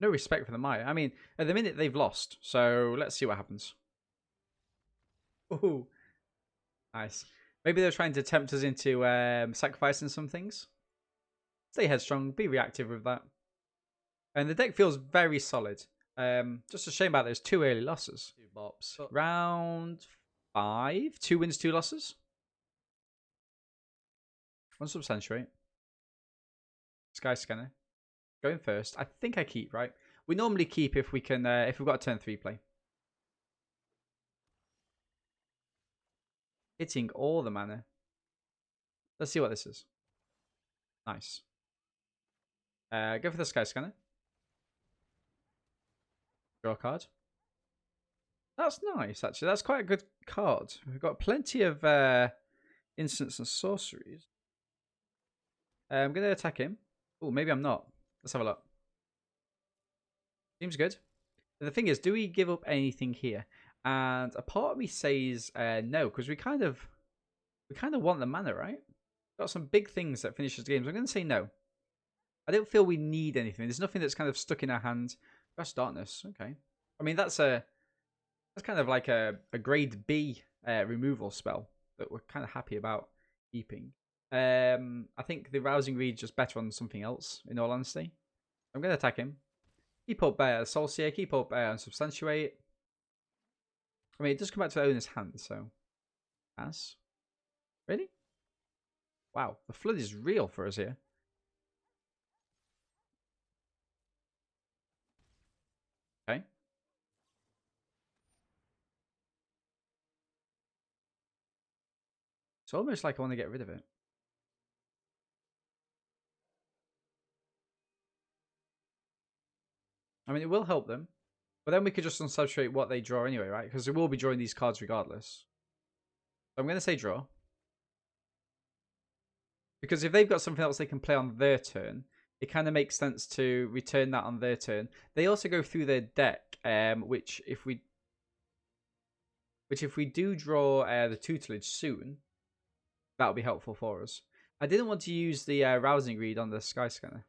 No respect for the Maya. I mean, at the minute they've lost, so let's see what happens. Ooh, nice. Maybe they're trying to tempt us into sacrificing some things. Stay headstrong, be reactive with that. And the deck feels very solid. Just a shame about those 2 early losses. Round 5, 2 wins, 2 losses. Unsubstantiate. Sky Scanner. Going first. I think I keep, right? We normally keep if we can, if we've got a turn 3 play. Hitting all the mana. Let's see what this is. Nice. Go for the Sky Scanner. Draw a card. That's nice, actually. That's quite a good card. We've got plenty of instants and sorceries. I'm going to attack him. Oh, maybe I'm not. Let's have a look. Seems good. The thing is, do we give up anything here? And a part of me says no, because we kind of want the mana, right? Got some big things that finishes the games. I'm going to say no. I don't feel we need anything. There's nothing that's kind of stuck in our hand. That's Darkness. Okay. I mean, that's kind of like a grade B removal spell that we're kind of happy about keeping. I think the Rousing Read just better on something else, in all honesty. I'm going to attack him. Keep up Soulseer, keep up Unsubstantiate. I mean, it does come back to the owner's hand, so. Pass. Really? Wow, the flood is real for us here. Okay. It's almost like I want to get rid of it. I mean, it will help them. But then we could just unsubstantiate what they draw anyway, right? Because they will be drawing these cards regardless. So I'm going to say draw. Because if they've got something else they can play on their turn, it kind of makes sense to return that on their turn. They also go through their deck, which if we do draw the tutelage soon, that'll be helpful for us. I didn't want to use the Rousing Read on the Sky Scanner.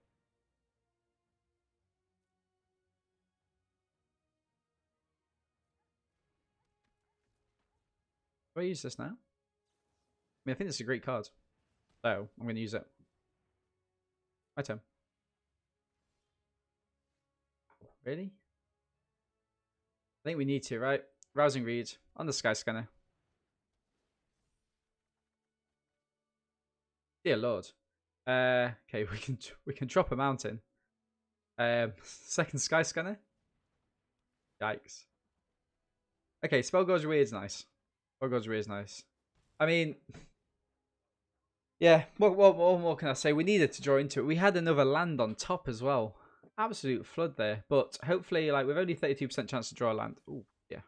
Do I use this now? I mean, I think this is a great card. So, I'm going to use it. My turn. Really? I think we need to, right? Rousing Read on the Sky Scanner. Dear Lord. Okay, we can drop a mountain. Second Sky Scanner. Yikes. Okay, Spell Goes Weird is nice. Spell Goes Weird is nice. I mean, yeah. What more can I say? We needed to draw into it. We had another land on top as well. Absolute flood there. But hopefully, like, we've only 32% chance to draw a land. Ooh, yeah.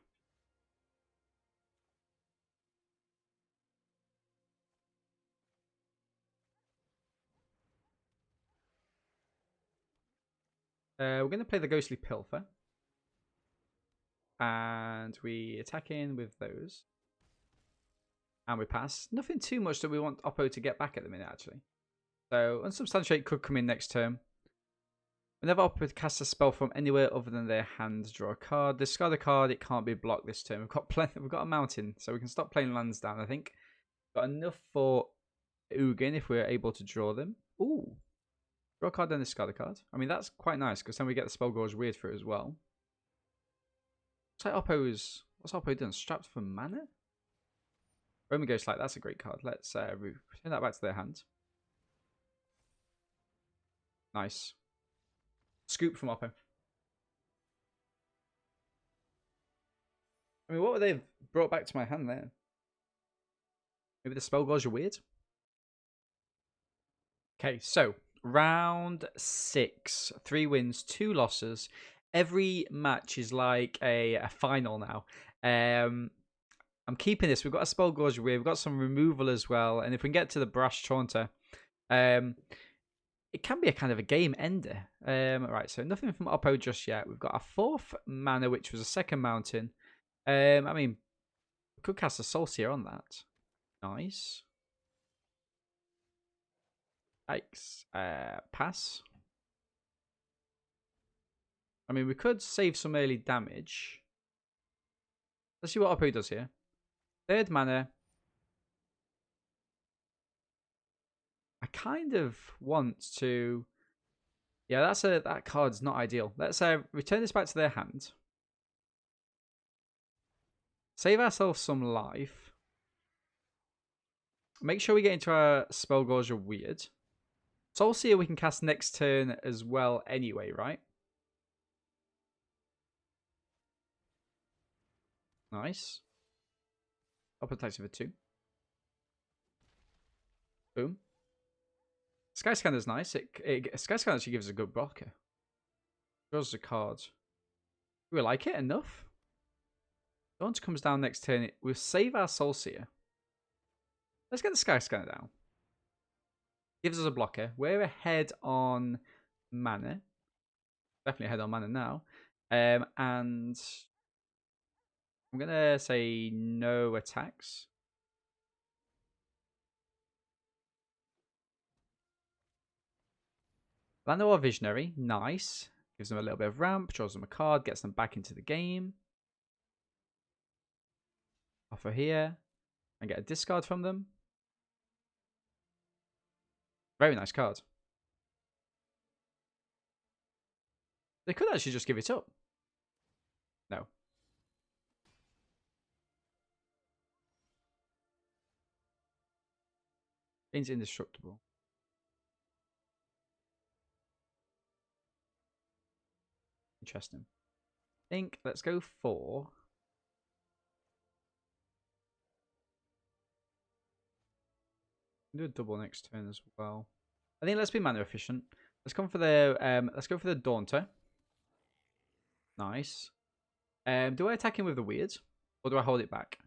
We're going to play the Ghostly Pilfer. And we attack in with those. And we pass. Nothing too much that we want Oppo to get back at the minute, actually. So, Unsubstantiate could come in next turn. Whenever Oppo casts a spell from anywhere other than their hand, draw a card. Discard a card, it can't be blocked this turn. We've got a mountain, so we can stop playing lands down, I think. Got enough for Ugin if we're able to draw them. Ooh. Draw a card, then discard a card. I mean, that's quite nice, because then we get the Spell Gorge Weird for it as well. What's Oppo's... What's Oppo done? Strapped for mana? Roman Ghostlight, that's a great card. Let's return that back to their hand. Nice. Scoop from Oppo. I mean, what would they have brought back to my hand there? Maybe the spell gods are weird? Okay, so round 6. 3 wins, 2 losses. Every match is like a final now. I'm keeping this. We've got a spell gorge weird. We've got some removal as well. And if we can get to the Brash Taunter, it can be a kind of a game ender. Right, so nothing from Oppo just yet. We've got a 4th mana, which was a 2nd mountain. I mean, we could cast a Solstier on that. Nice. Yikes. Pass. I mean, we could save some early damage. Let's see what Oppo does here. 3rd mana. I kind of want to... Yeah, that card's not ideal. Let's return this back to their hand. Save ourselves some life. Make sure we get into our Spellgorger Weird. Soulseer we can cast next turn as well anyway, right? Nice. Up attacks for 2. Boom. Skyscanner's nice. Skyscanner actually gives us a good blocker. Draws a card. We like it enough. Daunt comes down next turn. We'll save our Soulseer. Let's get the Skyscanner down. Gives us a blocker. We're ahead on mana. Definitely ahead on mana now. And I'm going to say no attacks. Llanowar Visionary. Nice. Gives them a little bit of ramp. Draws them a card. Gets them back into the game. Offer here. And get a discard from them. Very nice card. They could actually just give it up. No. Gains indestructible. Interesting. I think let's go for... do a double next turn as well. I think let's be mana efficient. Let's go for the Daunter. Nice. Do I attack him with the weirds? Or do I hold it back?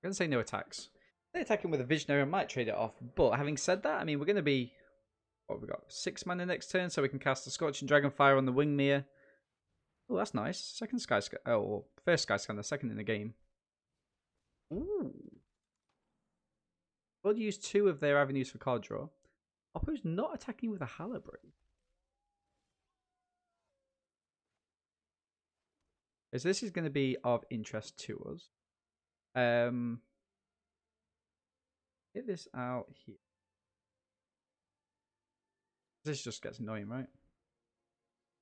I'm gonna say no attacks. If I attack him with a Visionary, I might trade it off. But having said that, I mean we're gonna be, what have we got? 6 mana next turn, so we can cast a Scorching Dragonfire on the Wingmere. Oh, that's nice. Second Skyscanner. Oh, first Skyscanner, second in the game. Ooh. We'll use 2 of their avenues for card draw. Oppo's not attacking with a Halberry. As this is going to be of interest to us. Get this out here. This just gets annoying, right?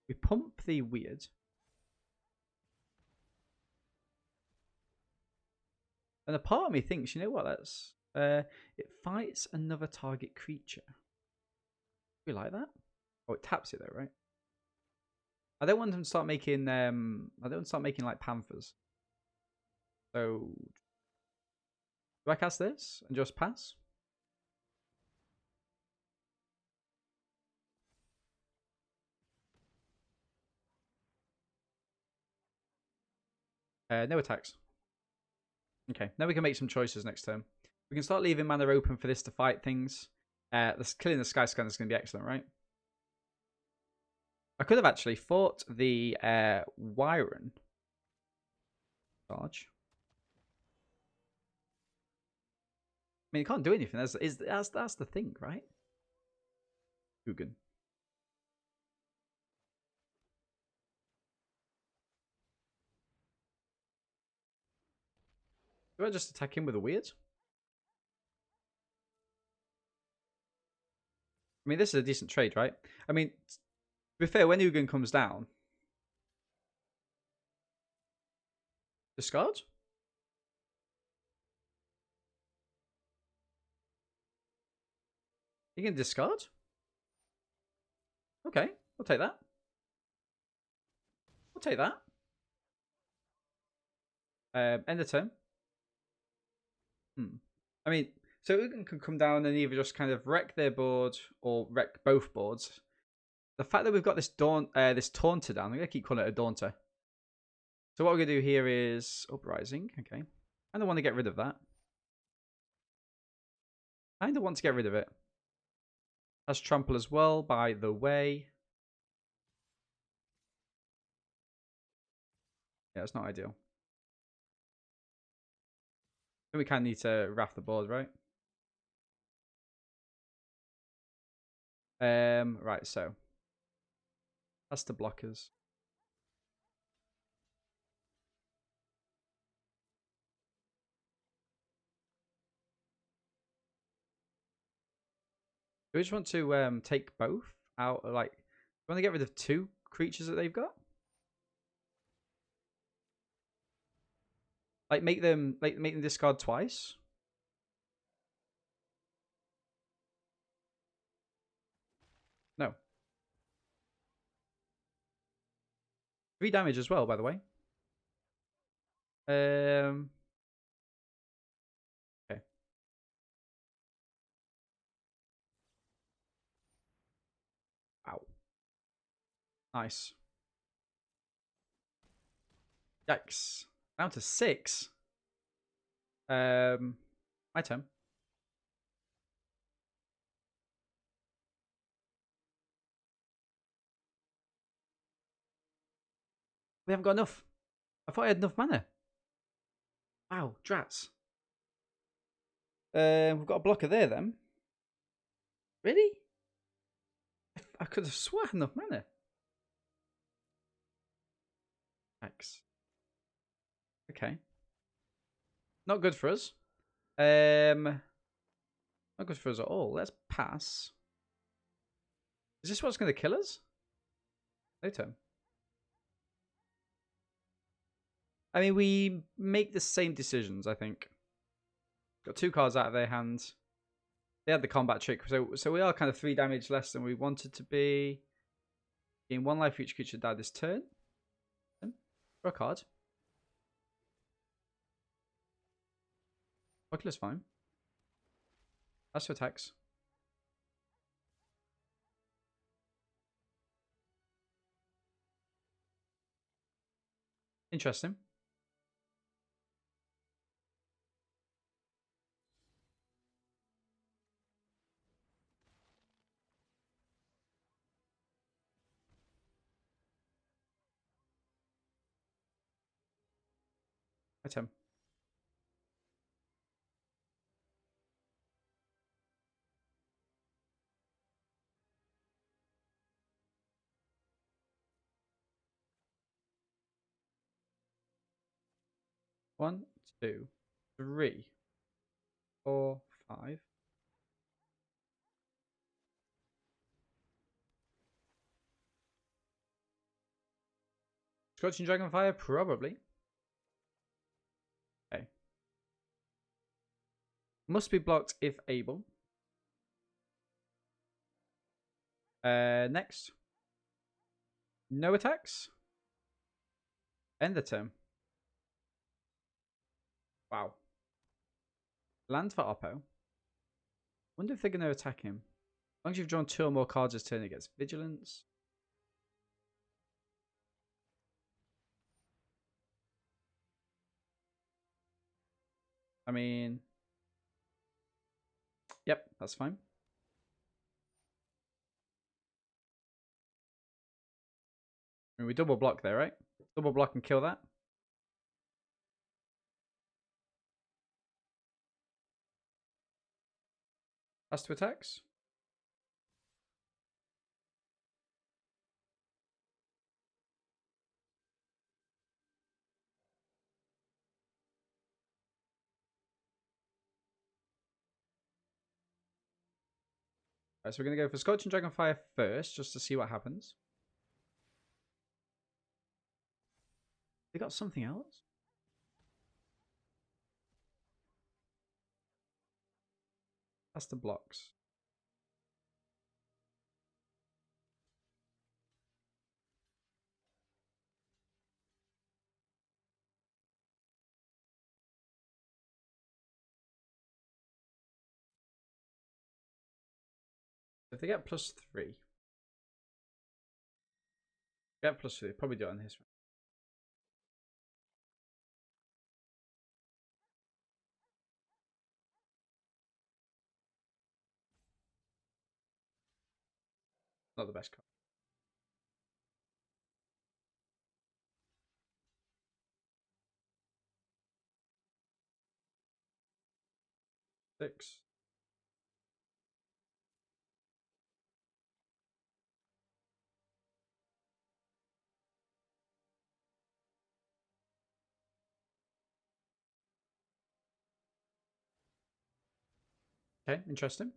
We pump the weird. And a part of me thinks, you know what, that's... it fights another target creature. We like that? Oh, it taps it though, right? I don't want them to start making I don't want to start making like Panthers. So do I cast this and just pass? No attacks. Okay, now we can make some choices next turn. We can start leaving mana open for this to fight things. Killing the Skyscanner is going to be excellent, right? I could have actually fought the Wyron. Charge. I mean, it can't do anything. That's the thing, right? Ugin. Do I just attack him with a weird? I mean, this is a decent trade, right? I mean, to be fair, when Ugin comes down, Discard? You can discard? Okay, I'll take that. I'll take that. End of turn. I mean, so Ugin can come down and either just kind of wreck their board or wreck both boards. The fact that we've got this Taunter down, I'm going to keep calling it a Daunter. So what we're going to do here is Uprising. Okay. I don't want to get rid of that. I kind of want to get rid of it. Has Trample as well, by the way. Yeah, it's not ideal. Then we kind of need to wrath the board, right? Right, so. That's the blockers. Do we just want to take both out? Like, do we want to get rid of 2 creatures that they've got? Like, make them discard twice? No. 3 damage as well, by the way. Okay. Wow. Nice. Yikes. Down to 6. My turn. We haven't got enough. I thought I had enough mana. Wow, drats. We've got a blocker there then. Really? I could have sworn I had enough mana. X. Okay. Not good for us. Not good for us at all. Let's pass. Is this what's going to kill us? No turn. I mean, we make the same decisions, I think. Got 2 cards out of their hands. They had the combat trick, so we are kind of 3 damage less than we wanted to be. Gain 1 life for each creature died this turn. Draw a card. Buckler's fine. That's your attacks. Interesting. Item. One, two, 3, 4, 5. Scorching Dragonfire? Probably. Okay. Must be blocked if able. Next. No attacks. End the turn. Wow. Land for Oppo. Wonder if they're going to attack him. As long as you've drawn 2 or more cards this turn, it gets Vigilance. I mean... Yep, that's fine. I mean, we double block there, right? Double block and kill that. Plus 2 attacks. Right, so we're going to go for Scorching Dragonfire first, just to see what happens. They got something else? That's the blocks. If they get +3. Get +3. Probably do it on this one. Not the best card. Six. Okay, interesting.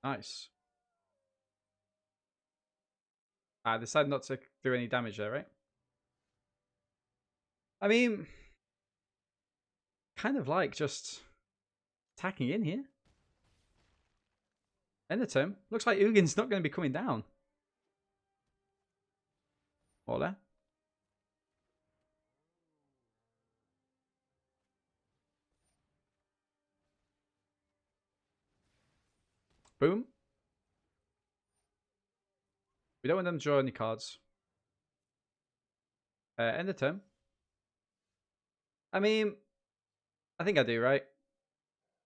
Nice. I decided not to do any damage there, right? I mean, kind of like just attacking in here. End of turn. Looks like Ugin's not going to be coming down. Hola. Boom. We don't want them to draw any cards. End of turn. I mean, I think I do, right?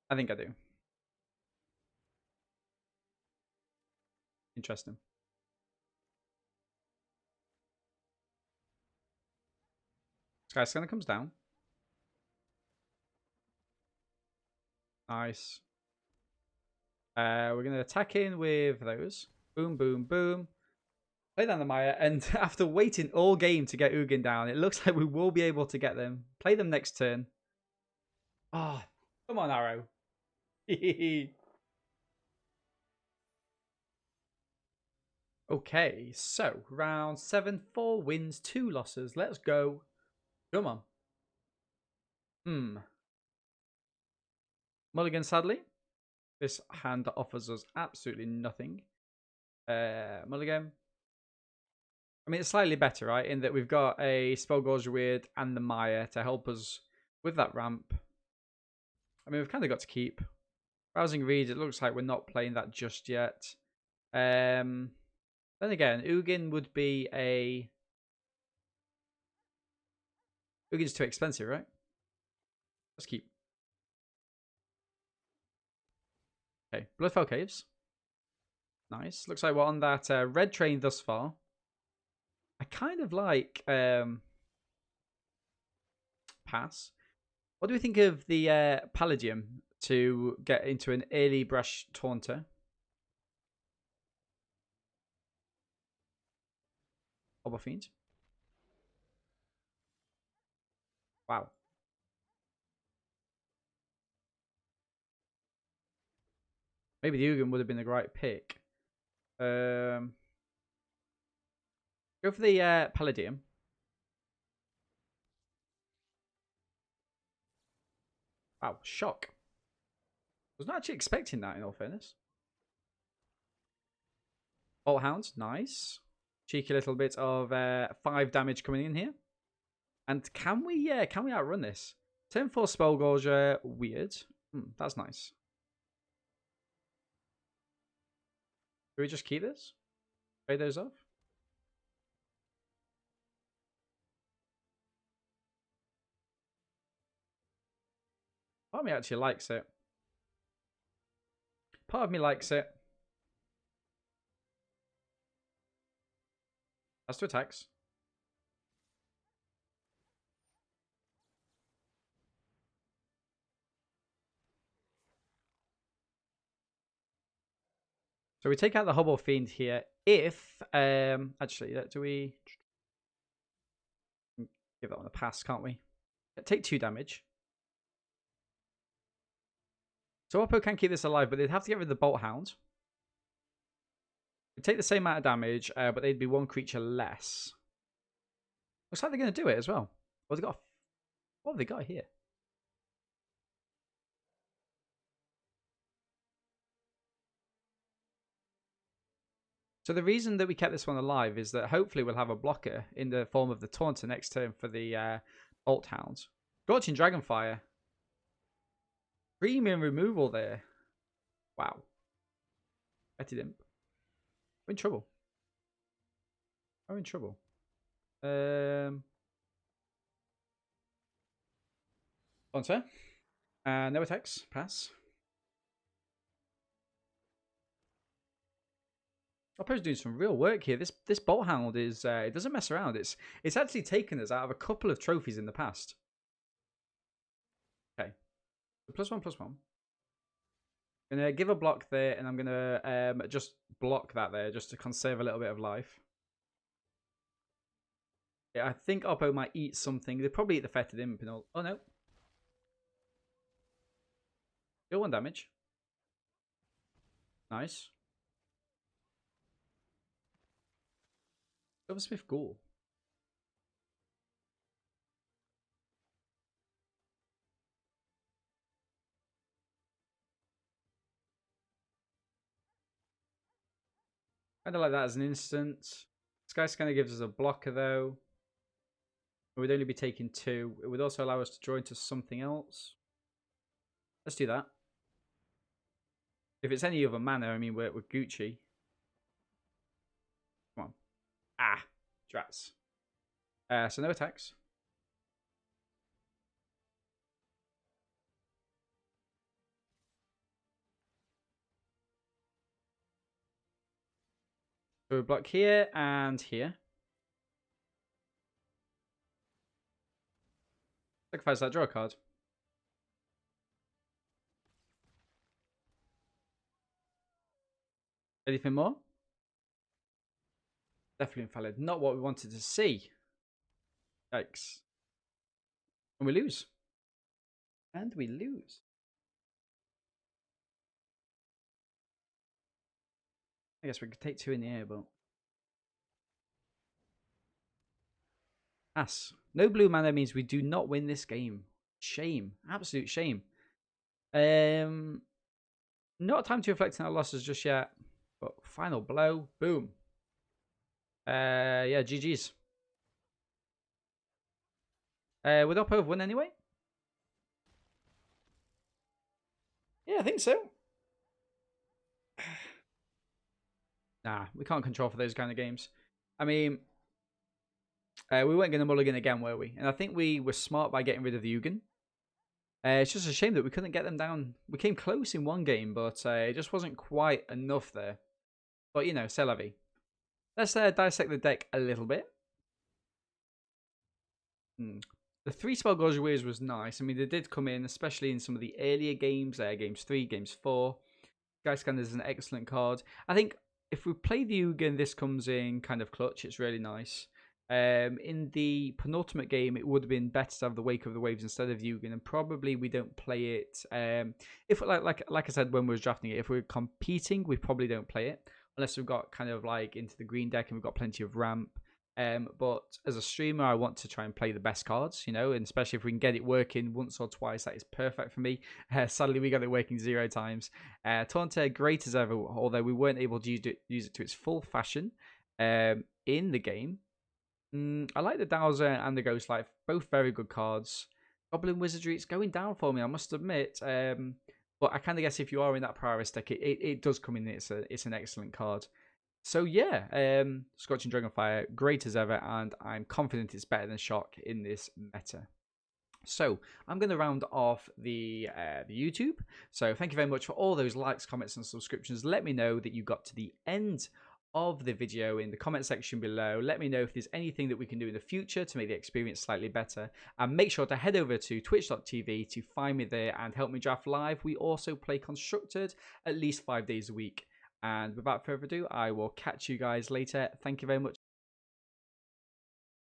I think I do. Interesting. Sky Scanner comes down. Nice. We're going to attack in with those. Boom, boom, boom. Play down the Maya, and after waiting all game to get Ugin down, it looks like we will be able to get them. Play them next turn. Oh, come on, Arrow. Okay, so round 7, 4 wins, 2 losses. Let's go. Come on. Mulligan, sadly. This hand offers us absolutely nothing. Mulligan. I mean, it's slightly better, right? In that we've got a Spellgorger Weird and the Maya to help us with that ramp. I mean, we've kind of got to keep. Rousing Reed, it looks like we're not playing that just yet. Then again, Ugin would be a... Ugin's too expensive, right? Let's keep. Okay, Bloodfell Caves. Nice. Looks like we're on that red train thus far. I kind of like pass. What do we think of the Palladium to get into an early brush taunter? Hobble Fiend. Wow. Maybe the Ugin would have been the right pick. Go for the Palladium. Wow, shock. Was not actually expecting that, in all fairness. Bolt Hound, nice. Cheeky little bit of 5 damage coming in here. And can we outrun this? Turn 4 Spellgorger, weird. That's nice. Do we just keep this? Trade those off? Part of me actually likes it. Part of me likes it. That's 2 attacks. So we take out the Hobble Fiend here. If actually, do we give that one a pass? Can't we? Take 2 damage. So Oppo can keep this alive, but they'd have to get rid of the Bolt Hound. We'd take the same amount of damage, but they'd be 1 creature less. Looks like they're going to do it as well. Well, they've got What have they got here? So the reason that we kept this one alive is that hopefully we'll have a blocker in the form of the Taunter next turn for the Bolt Hounds. Scorching Dragonfire. Premium removal there. Wow. Betty Dimp. We're in trouble. I'm in trouble. Taunter. No attacks. Pass. Oppo's doing some real work here. This Bolt Hound is it doesn't mess around. It's actually taken us out of a couple of trophies in the past. Okay. +1/+1. Gonna give a block there, and I'm gonna just block that there just to conserve a little bit of life. Yeah, I think Oppo might eat something. They probably eat the Fetid Imp and all. Oh no. Deal 1 damage. Nice. Silversmith Ghoul. Kind of like that as an instant. Sky Scanner gives us a blocker though. It would only be taking 2. It would also allow us to draw into something else. Let's do that. If it's any other mana, I mean, we're Gucci. Come on. Ah, drats. So no attacks. So we block here and here. Sacrifice that, draw a card. Anything more? Definitely invalid. Not what we wanted to see. Yikes. And we lose. And we lose. I guess we could take 2 in the air, but... Ass. No blue mana means we do not win this game. Shame. Absolute shame. Not time to reflect on our losses just yet. But final blow. Boom. Yeah, GG's. Would Oppo have won anyway? Yeah, I think so. Nah, we can't control for those kind of games. I mean, we weren't going to mulligan again, were we? And I think we were smart by getting rid of the Ugin. It's just a shame that we couldn't get them down. We came close in one game, but it just wasn't quite enough there. But, you know, c'est la vie. Let's dissect the deck a little bit. The 3-spell Gaugeways was nice. I mean, they did come in, especially in some of the earlier games. Games 3, Games 4. Sky Scanner is an excellent card. I think if we play the Ugin, this comes in kind of clutch. It's really nice. In the penultimate game, it would have been better to have the Wake of the Waves instead of Ugin, and probably we don't play it. If like I said when we were drafting it, if we're competing, we probably don't play it unless we've got kind of like into the green deck and we've got plenty of ramp. But as a streamer, I want to try and play the best cards, you know, and especially if we can get it working once or twice, that is perfect for me. Sadly, we got it working 0 times. Taunter, great as ever, although we weren't able to use it to its full fashion in the game. I like the Dowser and the Ghost Life, both very good cards. Goblin Wizardry, it's going down for me, I must admit. But I kind of guess if you are in that Polaris deck, it does come in. It's an excellent card. So yeah, Scorching Dragonfire, great as ever, and I'm confident it's better than Shock in this meta. So I'm going to round off the YouTube. So thank you very much for all those likes, comments, and subscriptions. Let me know that you got to the end of the video in the comment section below. Let me know if there's anything that we can do in the future to make the experience slightly better, and make sure to head over to twitch.tv to find me there and help me draft live. We also play Constructed at least 5 days a week. And without further ado, I will catch you guys later. Thank you very much.